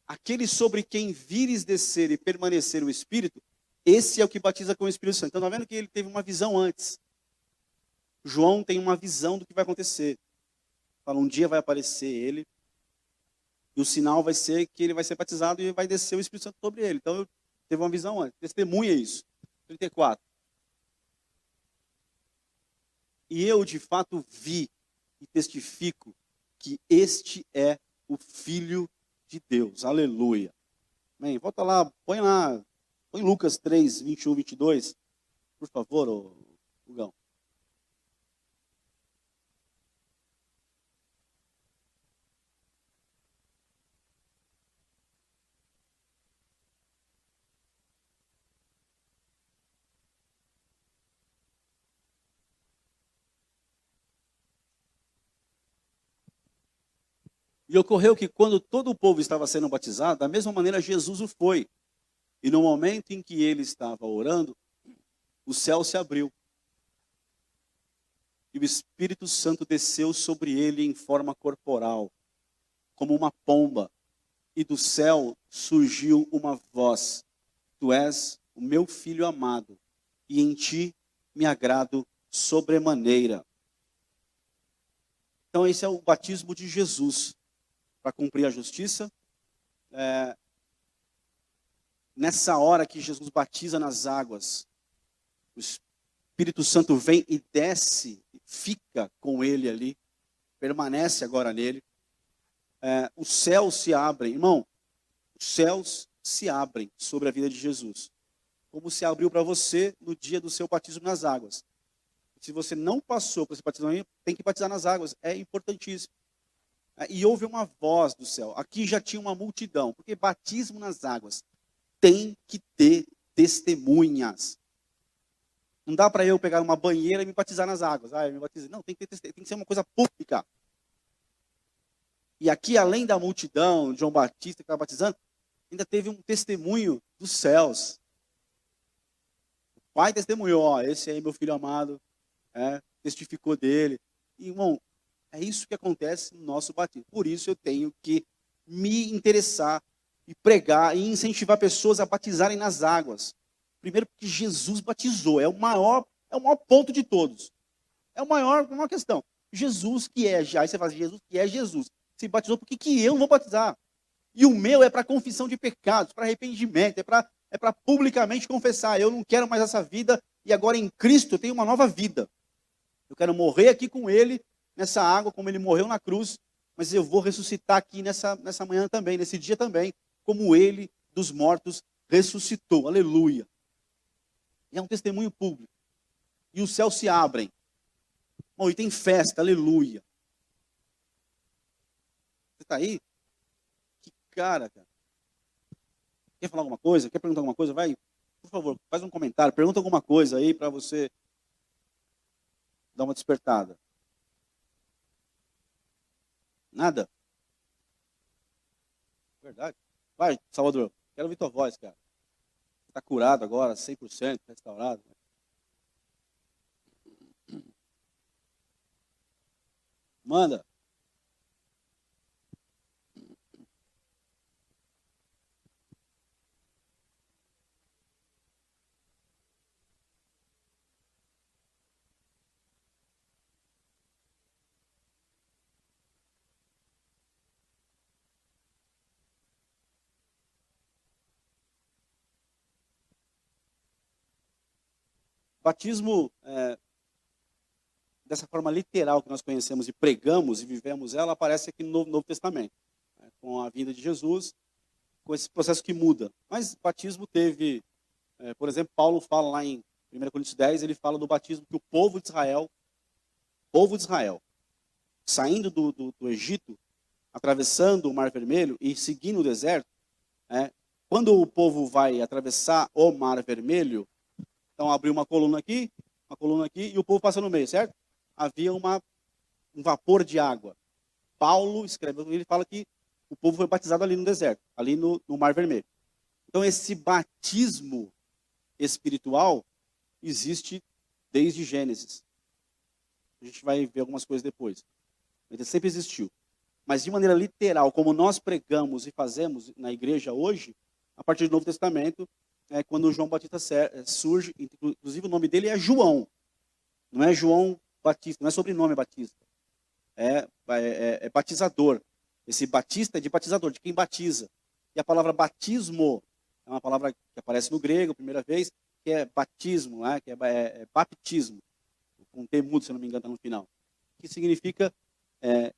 Aquele sobre quem vires descer e permanecer o Espírito, esse é o que batiza com o Espírito Santo. Então, está vendo que ele teve uma visão antes. João tem uma visão do que vai acontecer. Fala, um dia vai aparecer ele, e o sinal vai ser que ele vai ser batizado e vai descer o Espírito Santo sobre ele. Então, eu teve uma visão antes. Testemunha isso. 34. E eu, de fato, vi e testifico que este é o Filho de Deus. Aleluia. Amém. Volta lá, põe Lucas 3, 21, 22, por favor, Hugão. E ocorreu que quando todo o povo estava sendo batizado, da mesma maneira Jesus o foi. E no momento em que ele estava orando, o céu se abriu. E o Espírito Santo desceu sobre ele em forma corporal, como uma pomba. E do céu surgiu uma voz: Tu és o meu filho amado, e em ti me agrado sobremaneira. Então esse é o batismo de Jesus. Para cumprir a justiça. Nessa hora que Jesus batiza nas águas, o Espírito Santo vem e desce, fica com ele ali, permanece agora nele. Os céus se abrem, irmão, os céus se abrem sobre a vida de Jesus, como se abriu para você no dia do seu batismo nas águas. Se você não passou por esse batismo, tem que batizar nas águas, é importantíssimo. E houve uma voz do céu. Aqui já tinha uma multidão, porque batismo nas águas tem que ter testemunhas. Não dá para eu pegar uma banheira e me batizar nas águas. Eu me batizei. Não, tem que ser uma coisa pública. E aqui, além da multidão, João Batista que estava batizando, ainda teve um testemunho dos céus. O pai testemunhou, esse aí é meu filho amado, testificou dele. E, irmão, é isso que acontece no nosso batismo. Por isso eu tenho que me interessar e pregar e incentivar pessoas a batizarem nas águas. Primeiro porque Jesus batizou, é o maior ponto de todos. É a maior questão. Jesus que é já, aí você fala, Jesus que é Jesus, se batizou, por que eu não vou batizar? E o meu é para confissão de pecados, para arrependimento, é para publicamente confessar, eu não quero mais essa vida e agora em Cristo eu tenho uma nova vida. Eu quero morrer aqui com ele, nessa água, como ele morreu na cruz, mas eu vou ressuscitar aqui nessa manhã também, nesse dia também, como ele dos mortos ressuscitou. Aleluia. E é um testemunho público. E os céus se abrem. Bom, e tem festa, aleluia. Você está aí? Que cara. Quer falar alguma coisa? Quer perguntar alguma coisa? Vai, por favor, faz um comentário, pergunta alguma coisa aí para você dar uma despertada. Nada? Verdade. Vai, Salvador, quero ouvir tua voz, cara. Você está curado agora, 100%, restaurado. Manda. Batismo, dessa forma literal que nós conhecemos e pregamos e vivemos ela, aparece aqui no Novo Testamento, né, com a vinda de Jesus, com esse processo que muda. Mas batismo teve, por exemplo, Paulo fala lá em 1 Coríntios 10, ele fala do batismo que o povo de Israel, saindo do Egito, atravessando o Mar Vermelho e seguindo o deserto, quando o povo vai atravessar o Mar Vermelho, então abriu uma coluna aqui, e o povo passa no meio, certo? Havia um vapor de água. Paulo escreve, ele fala que o povo foi batizado ali no deserto, ali no Mar Vermelho. Então esse batismo espiritual existe desde Gênesis. A gente vai ver algumas coisas depois. Ele sempre existiu. Mas de maneira literal, como nós pregamos e fazemos na igreja hoje, a partir do Novo Testamento, quando João Batista surge, inclusive o nome dele é João. Não é João Batista, não é sobrenome Batista. É batizador. Esse Batista é de batizador, de quem batiza. E a palavra batismo é uma palavra que aparece no grego, primeira vez, que é batismo, que é baptismo. Com T mudo, se eu não me engano, está no final. Que significa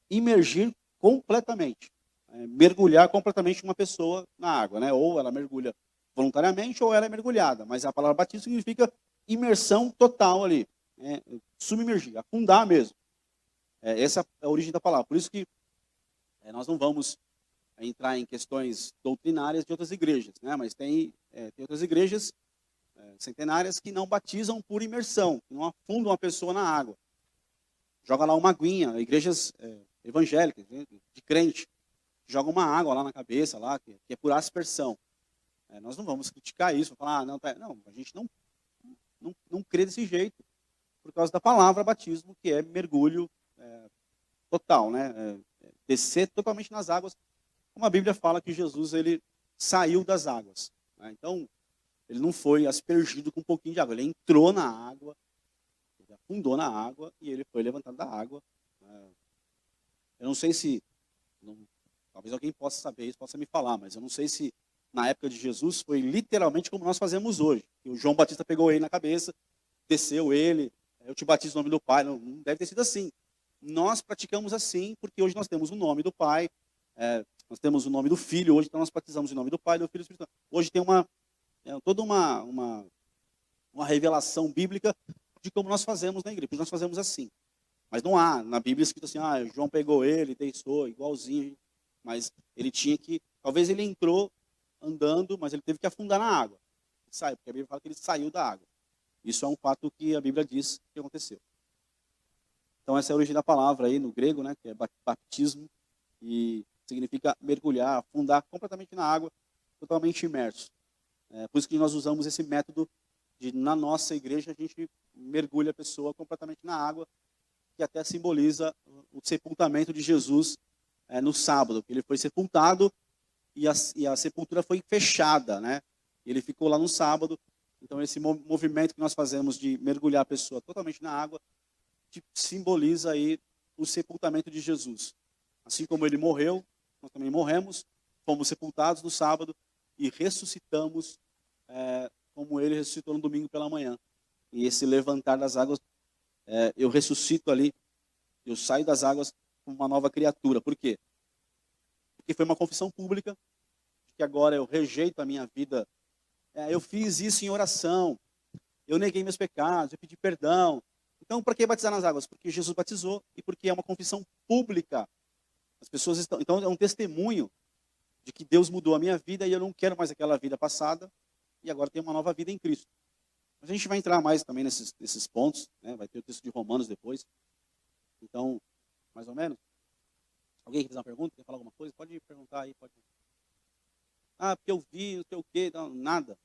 imergir completamente. Mergulhar completamente uma pessoa na água. Né? Ou ela mergulha voluntariamente ou ela é mergulhada. Mas a palavra batismo significa imersão total ali. Submergir, afundar mesmo. Essa é a origem da palavra. Por isso que nós não vamos entrar em questões doutrinárias de outras igrejas, né? Mas tem outras igrejas centenárias que não batizam por imersão, que não afundam a pessoa na água. Joga lá uma aguinha, igrejas evangélicas, de crente, joga uma água lá na cabeça, lá, que é por aspersão. Nós não vamos criticar isso, falar, não, a gente não crê desse jeito, por causa da palavra batismo, que é mergulho total, né? Descer totalmente nas águas, como a Bíblia fala que Jesus ele saiu das águas. Né? Então, ele não foi aspergido com um pouquinho de água, ele entrou na água, ele afundou na água e ele foi levantado da água. Eu não sei se, talvez alguém possa saber isso, possa me falar, mas eu não sei se na época de Jesus foi literalmente como nós fazemos hoje. O João Batista pegou ele na cabeça, desceu ele, eu te batizo no nome do Pai. Não deve ter sido assim. Nós praticamos assim, porque hoje nós temos o nome do Pai, nós temos o nome do Filho, hoje então nós batizamos em nome do Pai, do Filho e do Espírito Santo. Hoje tem toda uma revelação bíblica de como nós fazemos na igreja, porque nós fazemos assim. Mas não há na Bíblia escrito assim, João pegou ele, deixou, igualzinho, mas ele tinha que, talvez ele entrou andando, mas ele teve que afundar na água. Sai, porque a Bíblia fala que ele saiu da água. Isso é um fato que a Bíblia diz que aconteceu. Então essa é a origem da palavra aí no grego, né, que é batismo, e significa mergulhar, afundar completamente na água, totalmente imerso. Por isso que nós usamos esse método de, na nossa igreja, a gente mergulha a pessoa completamente na água, que até simboliza o sepultamento de Jesus no sábado, que ele foi sepultado e a sepultura foi fechada, né? Ele ficou lá no sábado. Então esse movimento que nós fazemos de mergulhar a pessoa totalmente na água simboliza aí o sepultamento de Jesus. Assim como ele morreu, nós também morremos, fomos sepultados no sábado e ressuscitamos como ele ressuscitou no domingo pela manhã. E esse levantar das águas, eu ressuscito ali, eu saio das águas como uma nova criatura. Por quê? Porque foi uma confissão pública, de que agora eu rejeito a minha vida. Eu fiz isso em oração, eu neguei meus pecados, eu pedi perdão. Então, para que batizar nas águas? Porque Jesus batizou e porque é uma confissão pública. As pessoas estão... Então, é um testemunho de que Deus mudou a minha vida e eu não quero mais aquela vida passada e agora tenho uma nova vida em Cristo. Mas a gente vai entrar mais também nesses pontos, né? Vai ter o texto de Romanos depois. Então, mais ou menos. Alguém quer fazer uma pergunta? Quer falar alguma coisa? Pode perguntar aí. Pode. Porque eu vi, não sei o quê. Não, nada.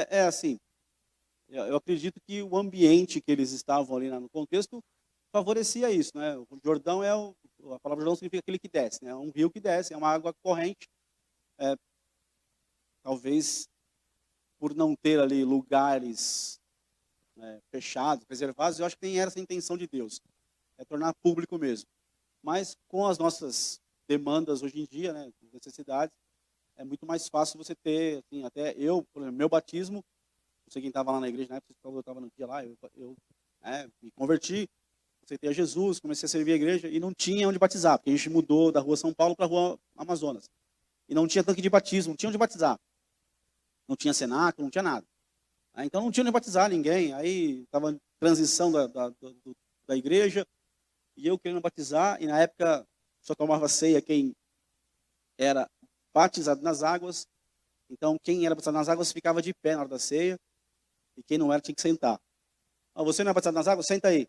É assim, eu acredito que o ambiente que eles estavam ali no contexto favorecia isso, né? O Jordão a palavra Jordão significa aquele que desce, né? É um rio que desce, é uma água corrente. Talvez por não ter ali lugares fechados, reservados, eu acho que nem era essa a intenção de Deus, é tornar público mesmo. Mas com as nossas demandas hoje em dia, né, necessidades, é muito mais fácil você ter, assim, até eu, por exemplo, meu batismo, não sei quem estava lá na igreja na época, eu estava no dia lá, eu me converti, aceitei a Jesus, comecei a servir a igreja e não tinha onde batizar, porque a gente mudou da rua São Paulo para a rua Amazonas. E não tinha tanque de batismo, não tinha onde batizar. Não tinha cenáculo, não tinha nada. Então não tinha onde batizar ninguém. Aí estava em transição da igreja e eu querendo batizar, e na época só tomava ceia quem era batizado nas águas. Então quem era batizado nas águas ficava de pé na hora da ceia e quem não era tinha que sentar. Você não é batizado nas águas? Senta aí.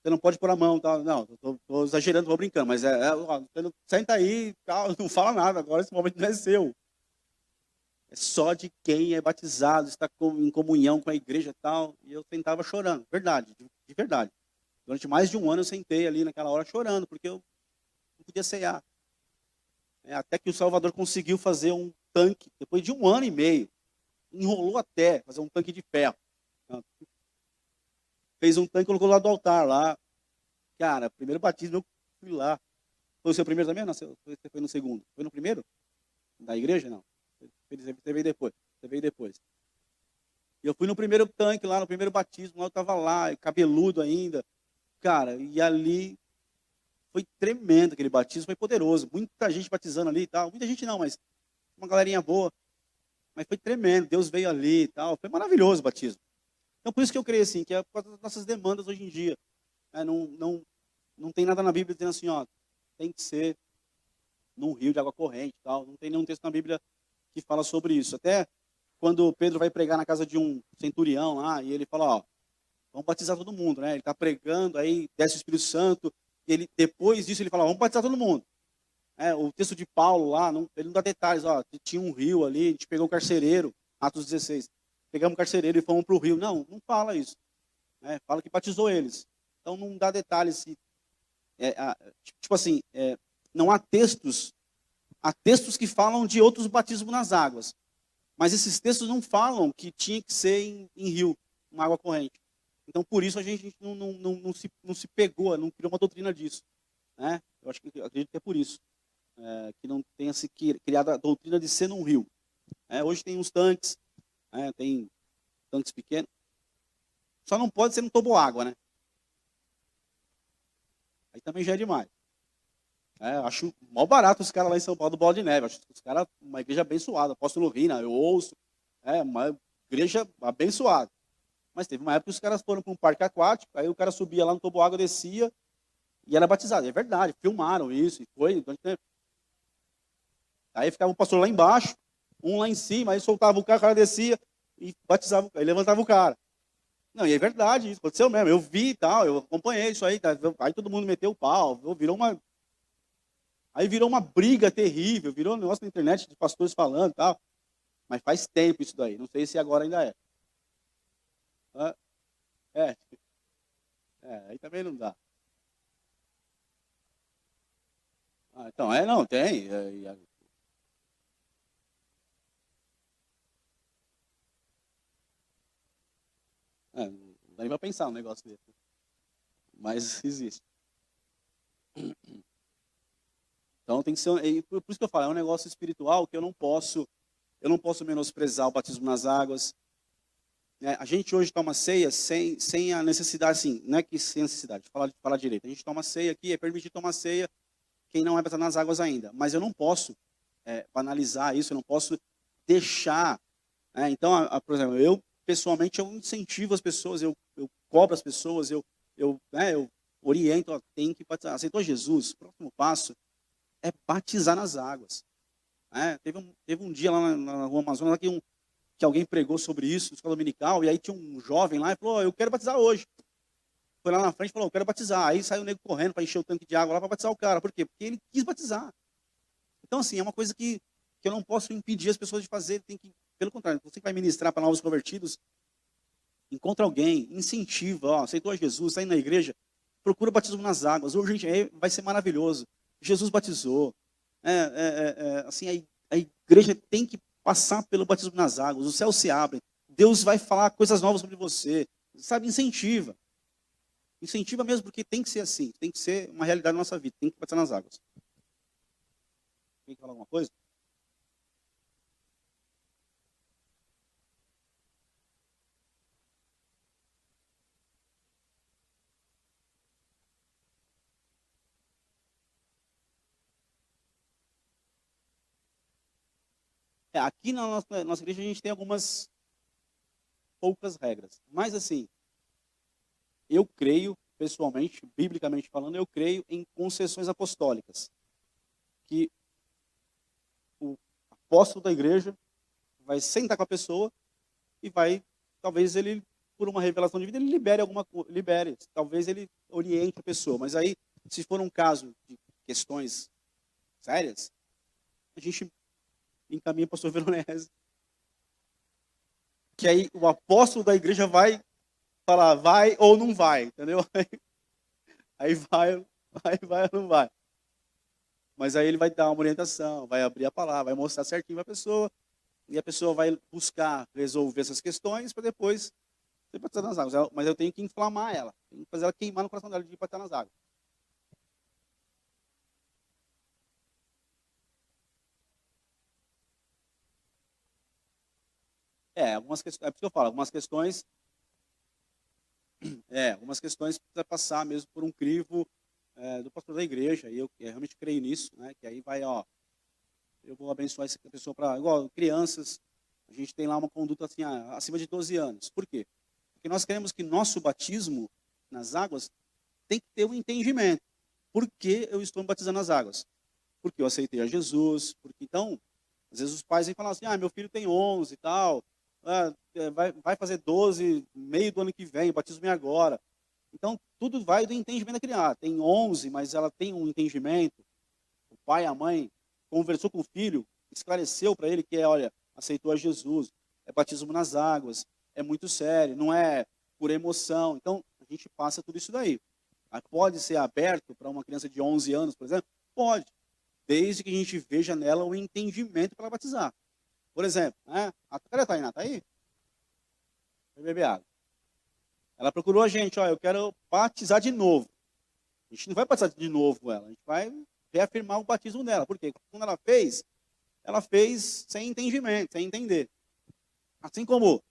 Você não pode pôr a mão, tal. Não, estou exagerando, estou brincando, mas senta aí, tal, não fala nada, agora esse momento não é seu. É só de quem é batizado, está em comunhão com a igreja e tal. E eu sentava chorando, verdade, de verdade. Durante mais de um ano eu sentei ali naquela hora chorando, porque eu não podia ceiar. Até que o Salvador conseguiu fazer um tanque, depois de um ano e meio. Enrolou até fazer um tanque de ferro. Fez um tanque e colocou lá do altar, lá. Cara, primeiro batismo eu fui lá. Foi o seu primeiro também? Não, você foi no segundo. Foi no primeiro? Da igreja? Não. Você veio depois. Você veio depois. E eu fui no primeiro tanque lá, no primeiro batismo, lá eu estava lá, cabeludo ainda. Cara, e ali foi tremendo aquele batismo, foi poderoso. Muita gente batizando ali e tal. Muita gente não, mas uma galerinha boa. Mas foi tremendo, Deus veio ali e tal. Foi maravilhoso o batismo. Então por isso que eu creio assim, que é por causa das nossas demandas hoje em dia. Não tem nada na Bíblia dizendo assim, ó, tem que ser num rio de água corrente e tal. Não tem nenhum texto na Bíblia que fala sobre isso. Até quando Pedro vai pregar na casa de um centurião lá, e ele fala, ó, vamos batizar todo mundo, né? Ele está pregando, aí desce o Espírito Santo, e ele, depois disso ele fala, vamos batizar todo mundo. O texto de Paulo lá, ele não dá detalhes, ó, tinha um rio ali, a gente pegou o carcereiro, Atos 16, pegamos o carcereiro e fomos para o rio. Não fala isso. Fala que batizou eles. Então não dá detalhes. Tipo assim, não há textos. Há textos que falam de outros batismos nas águas. Mas esses textos não falam que tinha que ser em rio, uma água corrente. Então, por isso, a gente não se pegou, não criou uma doutrina disso. Eu acredito que é por isso. Que não tenha se criado a doutrina de ser num rio. Hoje tem uns tanques, tem tanques pequenos. Só não pode ser num toboágua, né? Aí também já é demais. Acho mal barato os caras lá em São Paulo do Bola de Neve. Acho os caras, uma igreja abençoada. Apóstolo Rina, eu ouço. Uma igreja abençoada. Mas teve uma época que os caras foram para um parque aquático, aí o cara subia lá no toboágua, descia e era batizado. É verdade, filmaram isso e foi. Aí ficava o pastor lá embaixo, um lá em cima, aí soltava o cara descia e batizava, aí levantava o cara. Não, e é verdade, isso aconteceu mesmo. Eu vi e tal, eu acompanhei isso aí. Tá? Aí todo mundo meteu o pau, virou uma briga terrível, virou um negócio na internet de pastores falando e tal. Mas faz tempo isso daí, não sei se agora ainda é. É, aí também não dá. Então, não, tem. Não dá nem pra pensar um negócio desse. Mas existe. Então tem que ser, por isso que eu falo, é um negócio espiritual que eu não posso menosprezar o batismo nas águas. A gente hoje toma ceia sem a necessidade, assim, não é que sem necessidade, falar direito. A gente toma ceia aqui, é permitido tomar ceia quem não é batizado nas águas ainda. Mas eu não posso banalizar isso, eu não posso deixar. Então, por exemplo, eu pessoalmente eu incentivo as pessoas, eu cobro as pessoas, eu oriento, ó, tem que batizar. Aceitou Jesus, o próximo passo é batizar nas águas. Teve um dia lá na Rua Amazonas lá que alguém pregou sobre isso, na escola dominical, e aí tinha um jovem lá e falou, eu quero batizar hoje. Foi lá na frente e falou, eu quero batizar. Aí saiu o nego correndo para encher o tanque de água lá para batizar o cara. Por quê? Porque ele quis batizar. Então, assim, é uma coisa que eu não posso impedir as pessoas de fazer. Pelo contrário, você que vai ministrar para novos convertidos, encontra alguém, incentiva, ó, aceitou a Jesus, está indo na igreja, procura batismo nas águas. Hoje, gente, vai ser maravilhoso. Jesus batizou. Assim, a igreja tem que passar pelo batismo nas águas. Os céus se abrem. Deus vai falar coisas novas sobre você. Sabe, incentiva. Incentiva mesmo, porque tem que ser assim. Tem que ser uma realidade na nossa vida. Tem que batizar nas águas. Quem quer falar alguma coisa? Aqui na nossa igreja a gente tem algumas poucas regras. Mas assim, eu creio, pessoalmente, biblicamente falando, eu creio em concessões apostólicas. Que o apóstolo da igreja vai sentar com a pessoa e talvez ele, por uma revelação de vida, ele libere, talvez ele oriente a pessoa. Mas aí, se for um caso de questões sérias, a gente encaminha para o pastor Veronese, que aí o apóstolo da igreja vai falar, vai ou não vai, entendeu? Aí vai ou não vai. Mas aí ele vai dar uma orientação, vai abrir a palavra, vai mostrar certinho para a pessoa, e a pessoa vai buscar resolver essas questões para depois ser batizada nas águas. Mas eu tenho que inflamar ela, tenho que fazer ela queimar no coração dela de ir batizar nas águas. Algumas questões, é por isso que eu falo, algumas questões precisa passar mesmo por um crivo do pastor da igreja, e eu realmente creio nisso, né? Que aí vai, ó, eu vou abençoar essa pessoa para, igual crianças, a gente tem lá uma conduta assim, acima de 12 anos. Por quê? Porque nós queremos que nosso batismo nas águas tem que ter um entendimento. Por que eu estou me batizando nas águas? Porque eu aceitei a Jesus, porque então, às vezes os pais vêm falar assim, meu filho tem 11 e tal, vai fazer 12, meio do ano que vem, batismo agora. Então, tudo vai do entendimento da criança. Tem 11, mas ela tem um entendimento. O pai, a mãe, conversou com o filho, esclareceu para ele que olha, aceitou a Jesus, é batismo nas águas, é muito sério, não é por emoção. Então, a gente passa tudo isso daí. Pode ser aberto para uma criança de 11 anos, por exemplo? Pode, desde que a gente veja nela o entendimento para batizar. Por exemplo, cadê a Tainá? Está aí? Vai beber água. Ela procurou a gente, eu quero batizar de novo. A gente não vai batizar de novo ela, a gente vai reafirmar o batismo dela. Por quê? Quando ela fez sem entendimento, sem entender. Assim como,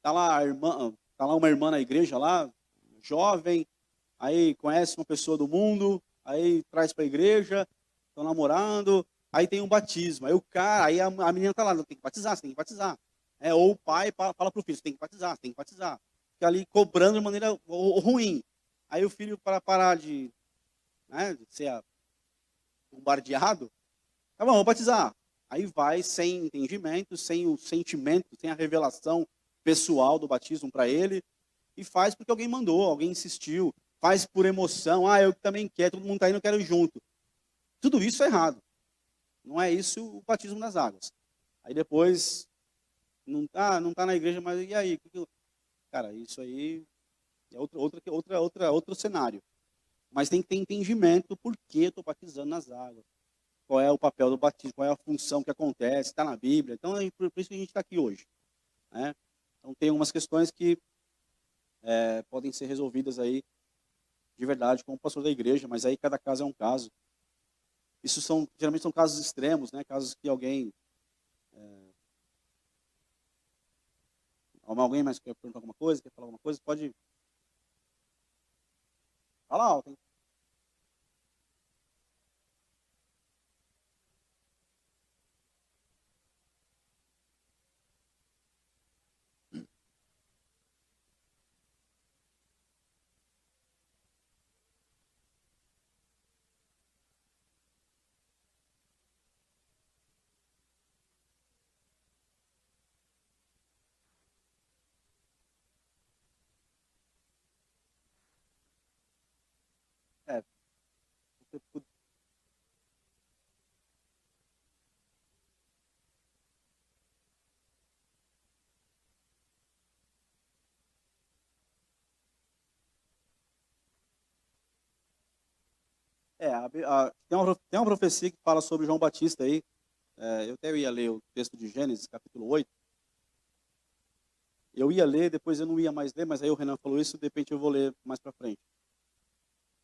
tá lá uma irmã na igreja lá, jovem, aí conhece uma pessoa do mundo, aí traz para a igreja, estão namorando, aí tem um batismo. Aí o cara, aí a menina tá lá, tem que batizar, você tem que batizar. Ou o pai fala para o filho, você tem que batizar, você tem que batizar. Fica ali cobrando de maneira ruim. Aí o filho, para parar de ser bombardeado, tá bom, vou batizar. Aí vai sem entendimento, sem o sentimento, sem a revelação pessoal do batismo para ele, e faz porque alguém mandou, alguém insistiu, faz por emoção, eu também quero, todo mundo está indo, eu quero ir junto. Tudo isso é errado. Não é isso o batismo nas águas. Aí depois, não tá na igreja, mas e aí? Cara, isso aí É outro cenário. Mas tem que ter entendimento por que eu estou batizando nas águas. Qual é o papel do batismo, qual é a função que acontece, está na Bíblia. Então, é por isso que a gente está aqui hoje. Né? Então, tem algumas questões que podem ser resolvidas aí de verdade com o pastor da igreja, mas aí cada caso é um caso. Geralmente são casos extremos, né? Casos que alguém mais quer perguntar alguma coisa, quer falar alguma coisa, pode falar alto, hein? É, tem uma profecia que fala sobre João Batista aí. Eu até ia ler o texto de Gênesis, capítulo 8. Eu ia ler, depois eu não ia mais ler, mas aí o Renan falou isso, de repente eu vou ler mais para frente.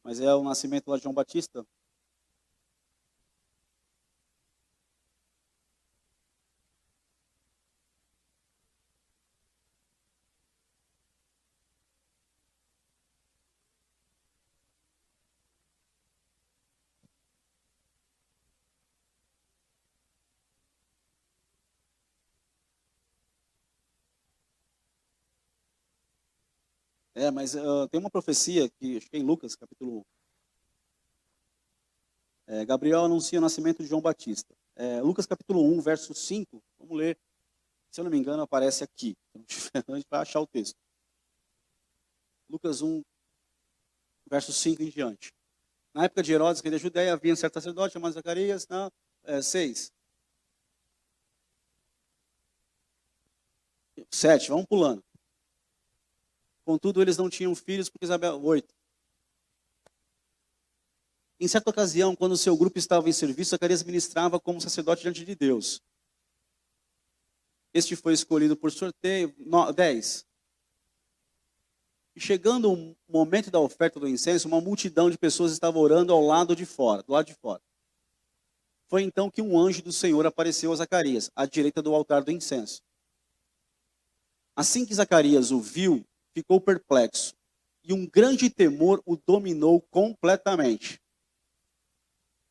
Mas é o nascimento lá de João Batista. Mas tem uma profecia que acho que é em Lucas, capítulo 1. Gabriel anuncia o nascimento de João Batista. Lucas capítulo 1, verso 5, vamos ler. Se eu não me engano, aparece aqui. A gente vai achar o texto. Lucas 1, verso 5 em diante. Na época de Herodes, rei da Judéia, havia um certo sacerdote chamado Zacarias. 6. 7, vamos pulando. Contudo, eles não tinham filhos porque Isabel... 8. Em certa ocasião, quando o seu grupo estava em serviço, Zacarias ministrava como sacerdote diante de Deus. Este foi escolhido por sorteio. 10. E chegando o momento da oferta do incenso, uma multidão de pessoas estava orando do lado de fora. Foi então que um anjo do Senhor apareceu a Zacarias, à direita do altar do incenso. Assim que Zacarias o viu, ficou perplexo, e um grande temor o dominou completamente.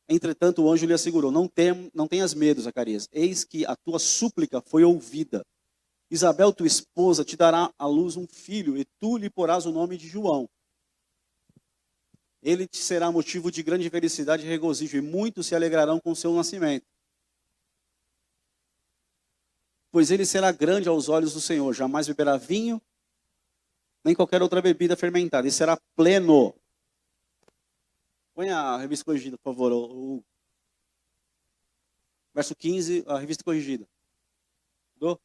Entretanto, o anjo lhe assegurou: não tenhas medo, Zacarias, eis que a tua súplica foi ouvida. Isabel, tua esposa, te dará à luz um filho, e tu lhe porás o nome de João. Ele te será motivo de grande felicidade e regozijo, e muitos se alegrarão com o seu nascimento. Pois ele será grande aos olhos do Senhor, jamais beberá vinho, nem qualquer outra bebida fermentada, e será pleno. Põe a revista corrigida, por favor. O verso 15, a revista corrigida. Mudou?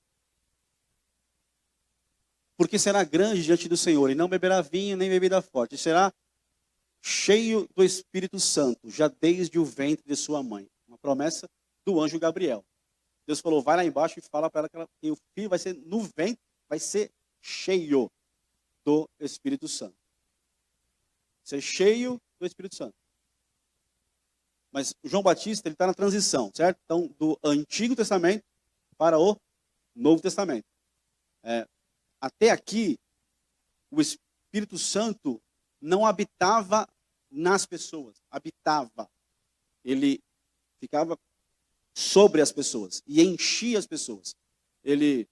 Porque será grande diante do Senhor, e não beberá vinho nem bebida forte, e será cheio do Espírito Santo, já desde o ventre de sua mãe. Uma promessa do anjo Gabriel. Deus falou: vai lá embaixo e fala para ela que o filho vai ser no ventre, vai ser cheio do Espírito Santo. Ser cheio do Espírito Santo. Mas o João Batista, ele está na transição, certo? Então, do Antigo Testamento para o Novo Testamento. Até aqui, o Espírito Santo não habitava nas pessoas, habitava. Ele ficava sobre as pessoas e enchia as pessoas. Ele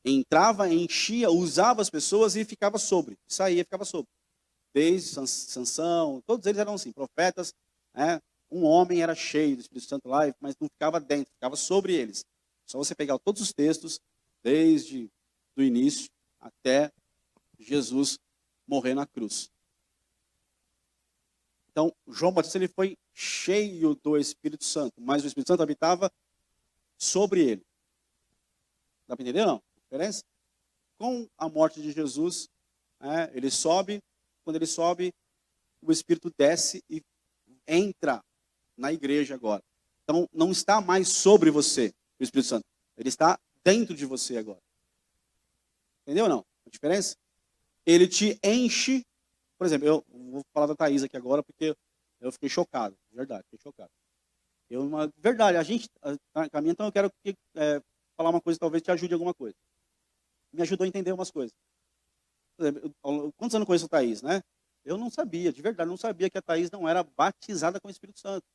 entrava, enchia, usava as pessoas e ficava sobre. Saía, ficava sobre. Desde Sansão, todos eles eram assim, profetas. Um homem era cheio do Espírito Santo lá, mas não ficava dentro, ficava sobre eles. Só você pegar todos os textos, desde do início até Jesus morrer na cruz. Então, João Batista ele foi cheio do Espírito Santo, mas o Espírito Santo habitava sobre ele. Dá para entender, não? A diferença? Com a morte de Jesus, né? Ele sobe, quando ele sobe, o Espírito desce e entra na igreja agora. Então, não está mais sobre você, o Espírito Santo. Ele está dentro de você agora. Entendeu ou não? A diferença? Ele te enche. Por exemplo, eu vou falar da Thaís aqui agora, porque eu fiquei chocado. Verdade, fiquei chocado. Verdade, a gente caminha, então eu quero falar uma coisa que talvez te ajude em alguma coisa. Me ajudou a entender umas coisas. Por exemplo, quantos anos eu conheço a Thaís, né? Eu não sabia, de verdade, não sabia que a Thaís não era batizada com o Espírito Santo.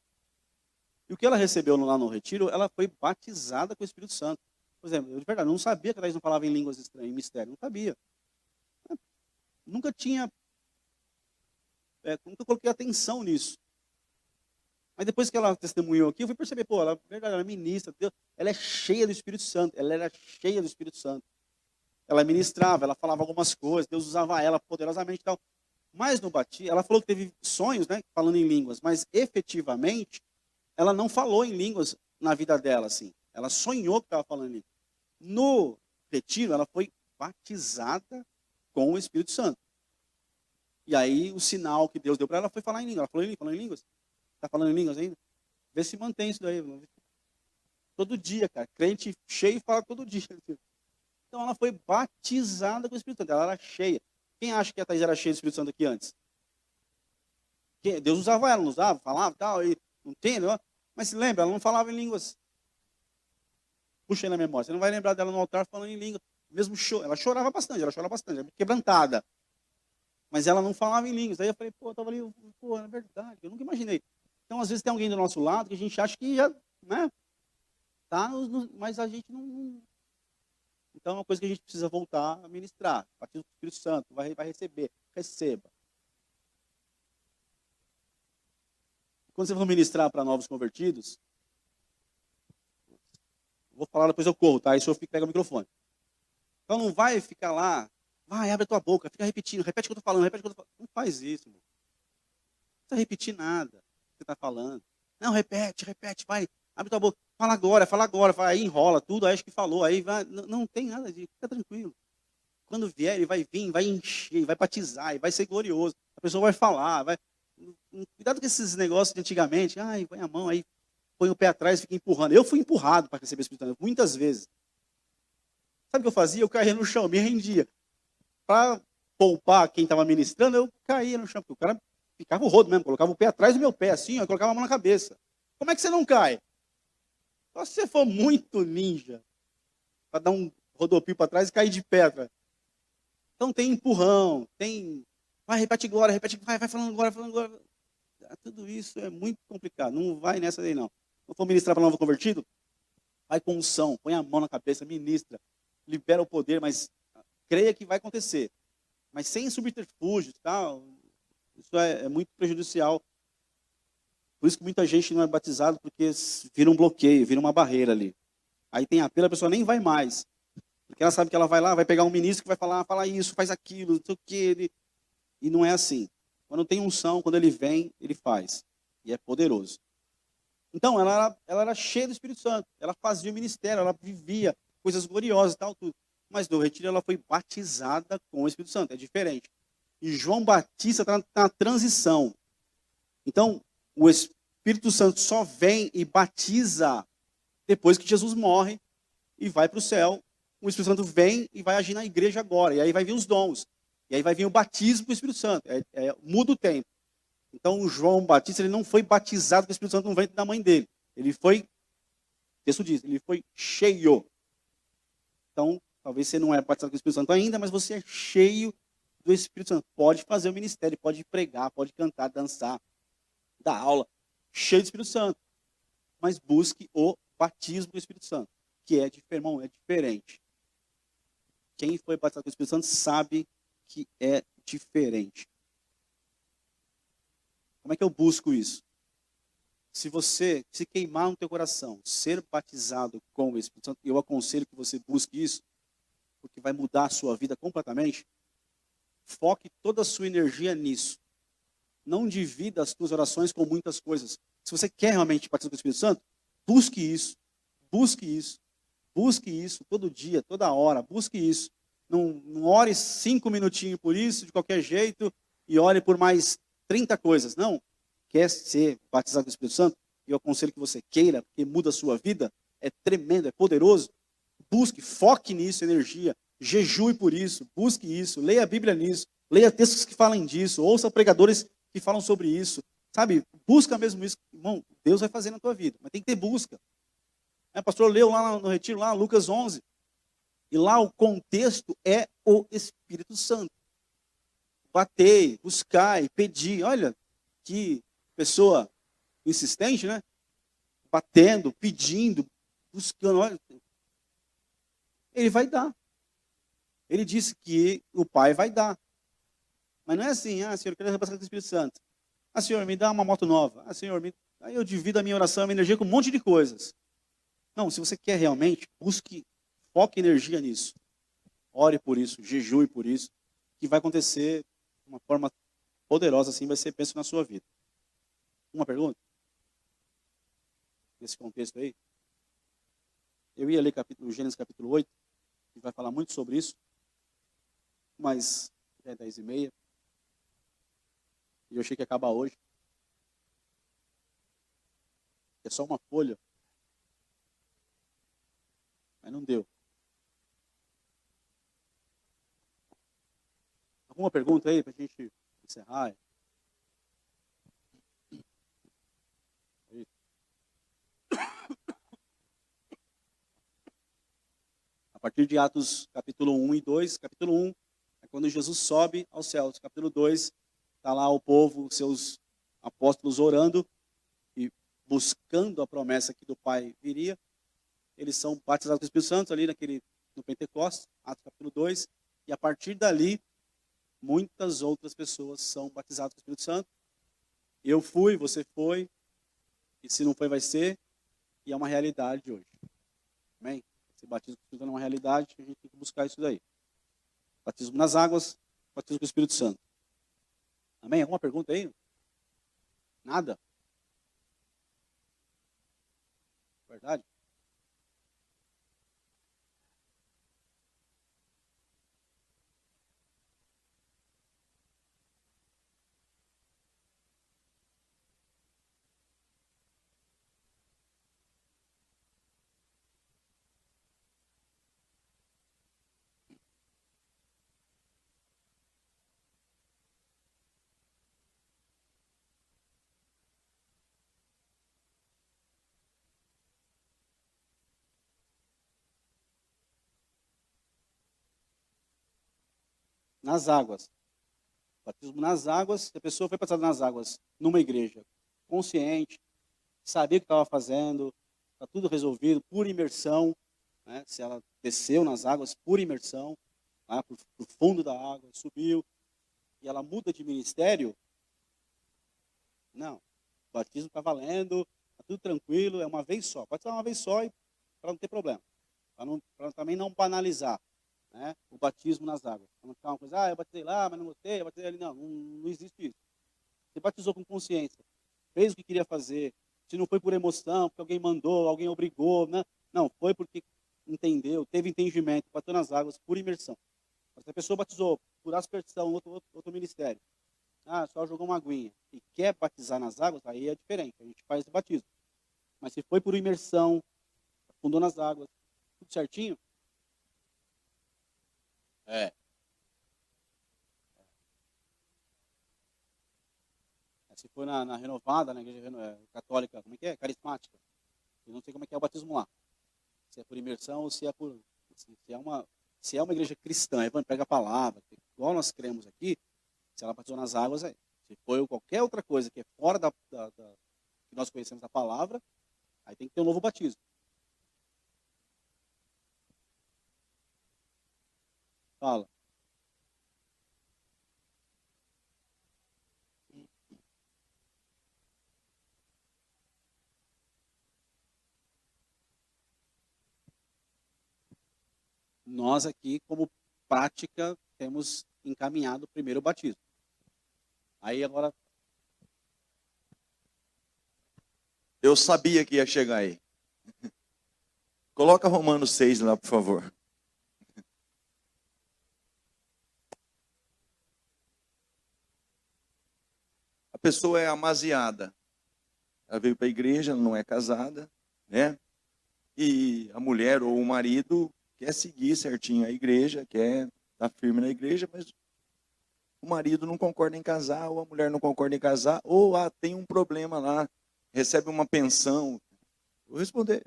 E o que ela recebeu lá no retiro, ela foi batizada com o Espírito Santo. Por exemplo, eu de verdade não sabia que a Thaís não falava em línguas estranhas, em mistério, não sabia. Nunca coloquei atenção nisso. Mas depois que ela testemunhou aqui, eu fui perceber, pô, ela é ministra, ela é cheia do Espírito Santo, ela era cheia do Espírito Santo. Ela ministrava, ela falava algumas coisas, Deus usava ela poderosamente e tal. Mas no batismo, ela falou que teve sonhos, né, falando em línguas, mas efetivamente, ela não falou em línguas na vida dela, assim. Ela sonhou que estava falando em línguas. No retiro, ela foi batizada com o Espírito Santo. E aí, o sinal que Deus deu para ela foi falar em línguas. Ela falou em línguas. Está falando em línguas ainda? Vê se mantém isso daí. Todo dia, cara. Crente cheio fala todo dia. Então ela foi batizada com o Espírito Santo. Ela era cheia. Quem acha que a Thaís era cheia do Espírito Santo aqui antes? Deus usava ela, não usava, falava e tal. E não tem, não? Mas se lembra, ela não falava em línguas. Puxa aí na memória. Você não vai lembrar dela no altar falando em línguas. Mesmo ela chorava bastante, quebrantada. Mas ela não falava em línguas. Aí eu falei, pô, eu estava ali, pô, é verdade, eu nunca imaginei. Então, às vezes, tem alguém do nosso lado que a gente acha que já, né, tá, mas a gente não. Então, é uma coisa que a gente precisa voltar a ministrar. Batismo do Espírito Santo, vai receber, receba. Quando você for ministrar para novos convertidos, vou falar, depois eu corro, tá? Aí o senhor pega o microfone. Então, não vai ficar lá, vai, abre a tua boca, fica repetindo, repete o que eu estou falando, repete o que eu estou falando. Não faz isso, irmão. Não precisa repetir nada que você está falando. Não, repete, vai, abre tua boca, fala agora, vai, aí enrola tudo, aí acho que falou, aí vai, não tem nada disso, fica tranquilo. Quando vier, ele vai vir, vai encher, vai batizar, vai ser glorioso. A pessoa vai falar, vai. Cuidado com esses negócios de antigamente, ai, põe a mão aí, põe o pé atrás e fica empurrando. Eu fui empurrado para receber o Espírito Santo, muitas vezes. Sabe o que eu fazia? Eu caía no chão, me rendia. Para poupar quem estava ministrando, eu caía no chão, porque o cara ficava o rodo mesmo, colocava o pé atrás do meu pé, assim, ó, colocava a mão na cabeça. Como é que você não cai? Só se você for muito ninja, para dar um rodopio para trás e cair de pé atrás. Então tem empurrão, tem... Vai, repete glória, vai falando agora. Tudo isso é muito complicado, não vai nessa daí não. Não for ministrar para novo convertido, vai com unção, põe a mão na cabeça, ministra, libera o poder, mas creia que vai acontecer. Mas sem subterfúgios, tal, isso é muito prejudicial. Por isso que muita gente não é batizado, porque vira um bloqueio, vira uma barreira ali. Aí tem apelo, a pessoa nem vai mais. Porque ela sabe que ela vai lá, vai pegar um ministro que vai falar, fala isso, faz aquilo, não sei o quê. E não é assim. Quando tem unção, quando ele vem, ele faz. E é poderoso. Então, ela era cheia do Espírito Santo. Ela fazia o ministério, ela vivia coisas gloriosas e tal, tudo. Mas no retiro ela foi batizada com o Espírito Santo. É diferente. E João Batista está na transição. Então, o Espírito Santo só vem e batiza depois que Jesus morre e vai para o céu. O Espírito Santo vem e vai agir na igreja agora. E aí vai vir os dons. E aí vai vir o batismo com o Espírito Santo. Muda o tempo. Então, o João Batista, ele não foi batizado com o Espírito Santo no ventre da mãe dele. Ele foi, o texto diz, ele foi cheio. Então, talvez você não é batizado com o Espírito Santo ainda, mas você é cheio do Espírito Santo. Pode fazer o ministério, pode pregar, pode cantar, dançar, dar aula, cheio do Espírito Santo. Mas busque o batismo com o Espírito Santo, que irmão, é diferente. Quem foi batizado com o Espírito Santo sabe que é diferente. Como é que eu busco isso? Se você se queimar no teu coração, ser batizado com o Espírito Santo, eu aconselho que você busque isso, porque vai mudar a sua vida completamente. Foque toda a sua energia nisso. Não divida as tuas orações com muitas coisas. Se você quer realmente batizar com o Espírito Santo, busque isso. Busque isso. Busque isso todo dia, toda hora. Busque isso. não ore 5 minutinhos por isso, de qualquer jeito, e ore por mais 30 coisas. Não. Quer ser batizado com o Espírito Santo? E eu aconselho que você queira, porque muda a sua vida. É tremendo, é poderoso. Busque, foque nisso, energia. Jejue por isso, busque isso. Leia a Bíblia nisso. Leia textos que falam disso. Ouça pregadores que falam sobre isso. Sabe, busca mesmo isso. Irmão, Deus vai fazer na tua vida, mas tem que ter busca. O pastor leu lá no retiro, lá, Lucas 11. E lá o contexto é o Espírito Santo. Batei, buscai, pedi. Olha que pessoa insistente, né? Batendo, pedindo, buscando. Olha, ele vai dar. Ele disse que o Pai vai dar. Mas não é assim, Senhor, eu quero repassar com o Espírito Santo. Senhor, me dá uma moto nova. Senhor, aí eu divido a minha oração, a minha energia com um monte de coisas. Não, se você quer realmente, busque, foque energia nisso. Ore por isso, jejue por isso, que vai acontecer de uma forma poderosa, assim, vai ser penso na sua vida. Uma pergunta? Nesse contexto aí? Eu ia ler Gênesis capítulo 8, que vai falar muito sobre isso, mas já é 10h30, e eu achei que ia acabar hoje. É só uma folha, mas não deu. Alguma pergunta aí para a gente encerrar? A partir de Atos capítulo 1 e 2, capítulo 1 é quando Jesus sobe aos céus. Capítulo 2, está lá o povo, seus apóstolos orando e buscando a promessa que do Pai viria. Eles são batizados com o Espírito Santo ali no Pentecostes, Atos capítulo 2. E a partir dali, muitas outras pessoas são batizadas com o Espírito Santo. Eu fui, você foi, e se não foi, vai ser. E é uma realidade hoje. Amém? Esse batismo com o Espírito Santo é uma realidade, a gente tem que buscar isso daí. Batismo nas águas, batismo com o Espírito Santo. Amém? Alguma pergunta aí? Nada? Verdade? Nas águas. Batismo nas águas, se a pessoa foi batizada nas águas numa igreja consciente, sabia o que estava fazendo, está tudo resolvido, por imersão, né? Se ela desceu nas águas por imersão, lá para o fundo da água, subiu, e ela muda de ministério, não. O batismo está valendo, está tudo tranquilo, é uma vez só. Pode ser uma vez só para não ter problema, para também não banalizar, né, o batismo nas águas. Para não ficar uma coisa, eu batizei lá, mas não gostei, eu batizei ali. Não existe isso. Você batizou com consciência, fez o que queria fazer, se não foi por emoção, porque alguém mandou, alguém obrigou, né? Não, foi porque entendeu, teve entendimento, bateu nas águas por imersão. Se a pessoa batizou por aspersão, outro ministério, só jogou uma aguinha e quer batizar nas águas, aí é diferente, a gente faz esse batismo. Mas se foi por imersão, afundou nas águas, tudo certinho, se for na renovada, na igreja católica, como é que é? Carismática. Eu não sei como é que é o batismo lá. Se é por imersão ou se é por... Se é uma igreja cristã, pega a palavra, igual nós cremos aqui, se ela batizou nas águas, se for qualquer outra coisa que é fora que nós conhecemos da palavra, aí tem que ter um novo batismo. Fala. Nós aqui, como prática, temos encaminhado o primeiro batismo. Aí agora... Eu sabia que ia chegar aí. Coloca Romanos 6 lá, por favor. pessoa é amaziada. Ela veio para a igreja, ela não é casada, né? E a mulher ou o marido quer seguir certinho a igreja, quer estar firme na igreja, mas o marido não concorda em casar, ou a mulher não concorda em casar, ou tem um problema lá, recebe uma pensão. Vou responder.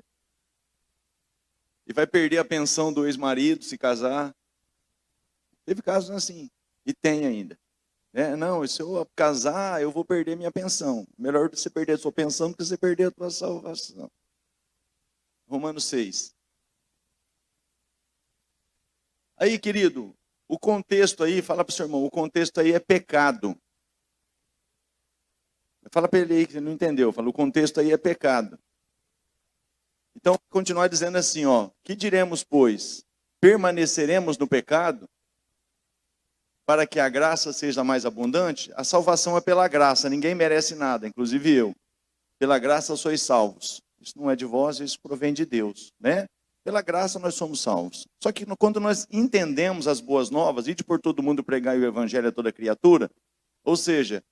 E vai perder a pensão do ex-marido se casar. Teve casos assim, e tem ainda. Não, se eu casar, eu vou perder minha pensão. Melhor você perder a sua pensão do que você perder a sua salvação. Romanos 6. Aí, querido, o contexto aí, fala para o seu irmão, o contexto aí é pecado. Fala para ele aí que você não entendeu. Fala, o contexto aí é pecado. Então, continuar dizendo assim, ó, que diremos, pois? Permaneceremos no pecado para que a graça seja mais abundante? A salvação é pela graça, ninguém merece nada, inclusive eu. Pela graça sois salvos. Isso não é de vós, isso provém de Deus, né? Pela graça nós somos salvos. Só que quando nós entendemos as boas novas, ide por todo mundo pregar o evangelho a toda criatura, ou seja,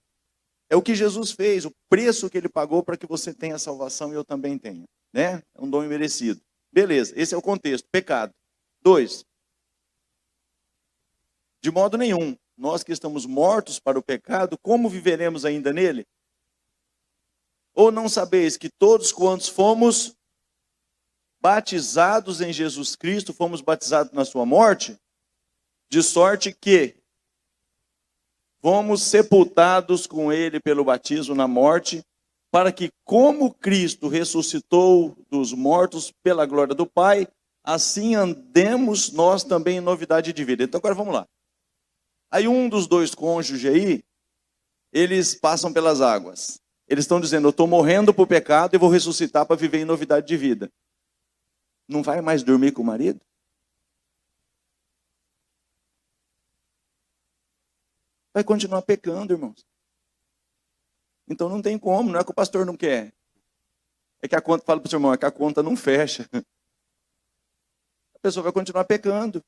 é o que Jesus fez, o preço que ele pagou para que você tenha salvação e eu também tenha, né? É um dom imerecido. Beleza, esse é o contexto, pecado. 2. De modo nenhum, nós que estamos mortos para o pecado, como viveremos ainda nele? Ou não sabeis que todos quantos fomos batizados em Jesus Cristo, fomos batizados na sua morte? De sorte que fomos sepultados com ele pelo batismo na morte, para que, como Cristo ressuscitou dos mortos pela glória do Pai, assim andemos nós também em novidade de vida. Então agora vamos lá. Aí um dos dois cônjuges aí, eles passam pelas águas. Eles estão dizendo, eu estou morrendo por pecado e vou ressuscitar para viver em novidade de vida. Não vai mais dormir com o marido? Vai continuar pecando, irmãos. Então não tem como, não é que o pastor não quer. É que a conta, fala para o seu irmão, é que a conta não fecha. A pessoa vai continuar pecando.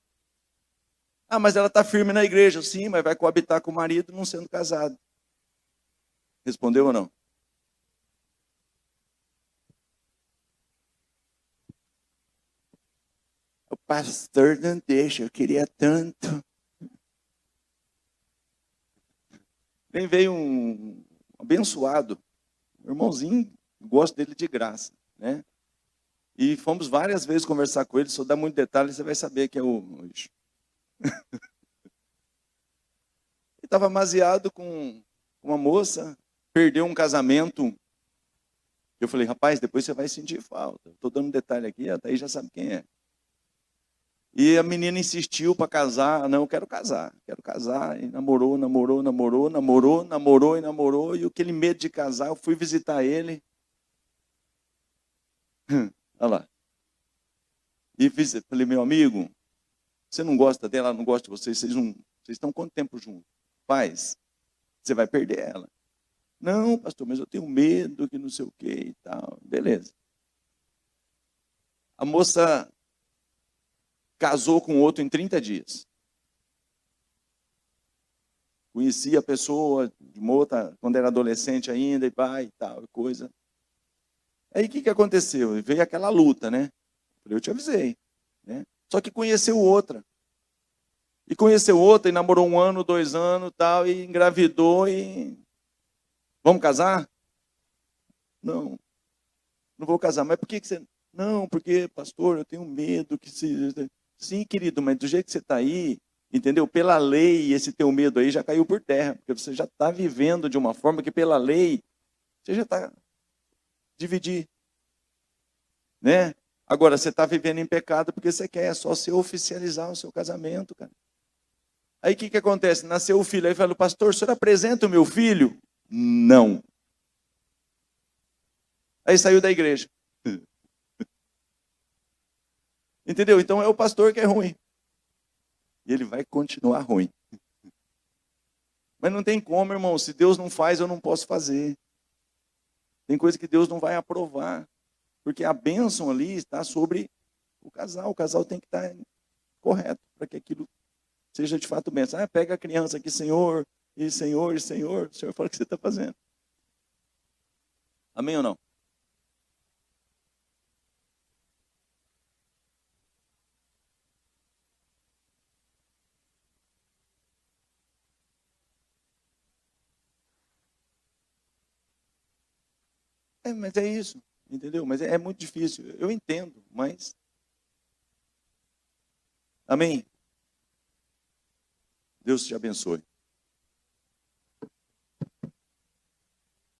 Ah, mas ela está firme na igreja. Sim, mas vai coabitar com o marido não sendo casado. Respondeu ou não? O pastor não deixa, eu queria tanto. Nem veio um abençoado, um irmãozinho, gosto dele de graça, né? E fomos várias vezes conversar com ele, se eu dar muito detalhe, você vai saber que é o... Ele estava amaziado com uma moça, perdeu um casamento. Eu falei, rapaz, depois você vai sentir falta. Estou dando um detalhe aqui, até aí já sabe quem é. E a menina insistiu para casar. Não, eu quero casar. E namorou. E aquele medo de casar, eu fui visitar ele. Olha lá. E falei, meu amigo, você não gosta dela, ela não gosta de você, vocês estão quanto tempo juntos? Paz, você vai perder ela. Não, pastor, mas eu tenho medo que não sei o que e tal. Beleza. A moça casou com outro em 30 dias. Conheci a pessoa de uma outra, quando era adolescente ainda, e pai e tal, coisa. Aí o que aconteceu? Veio aquela luta, né? Eu te avisei, né? Só que conheceu outra. E conheceu outra, e namorou 1 ano, 2 anos, tal, e engravidou, e... Vamos casar? Não. Não vou casar. Mas por que você... Não, porque, pastor, eu tenho medo que se... Sim, querido, mas do jeito que você está aí, entendeu? Pela lei, esse teu medo aí já caiu por terra, porque você já está vivendo de uma forma que pela lei, você já está dividir, né? Agora, você está vivendo em pecado porque você quer só se oficializar o seu casamento, cara. Aí o que acontece? Nasceu o filho, aí fala, pastor, o senhor apresenta o meu filho? Não. Aí saiu da igreja. Entendeu? Então é o pastor que é ruim. E ele vai continuar ruim. Mas não tem como, irmão. Se Deus não faz, eu não posso fazer. Tem coisa que Deus não vai aprovar. Porque a bênção ali está sobre o casal. O casal tem que estar correto para que aquilo seja de fato bênção. Ah, pega a criança aqui, Senhor, e Senhor, e Senhor. O Senhor fala o que você está fazendo. Amém ou não? Mas é isso, entendeu? Mas é muito difícil. Eu entendo, mas... Amém? Deus te abençoe.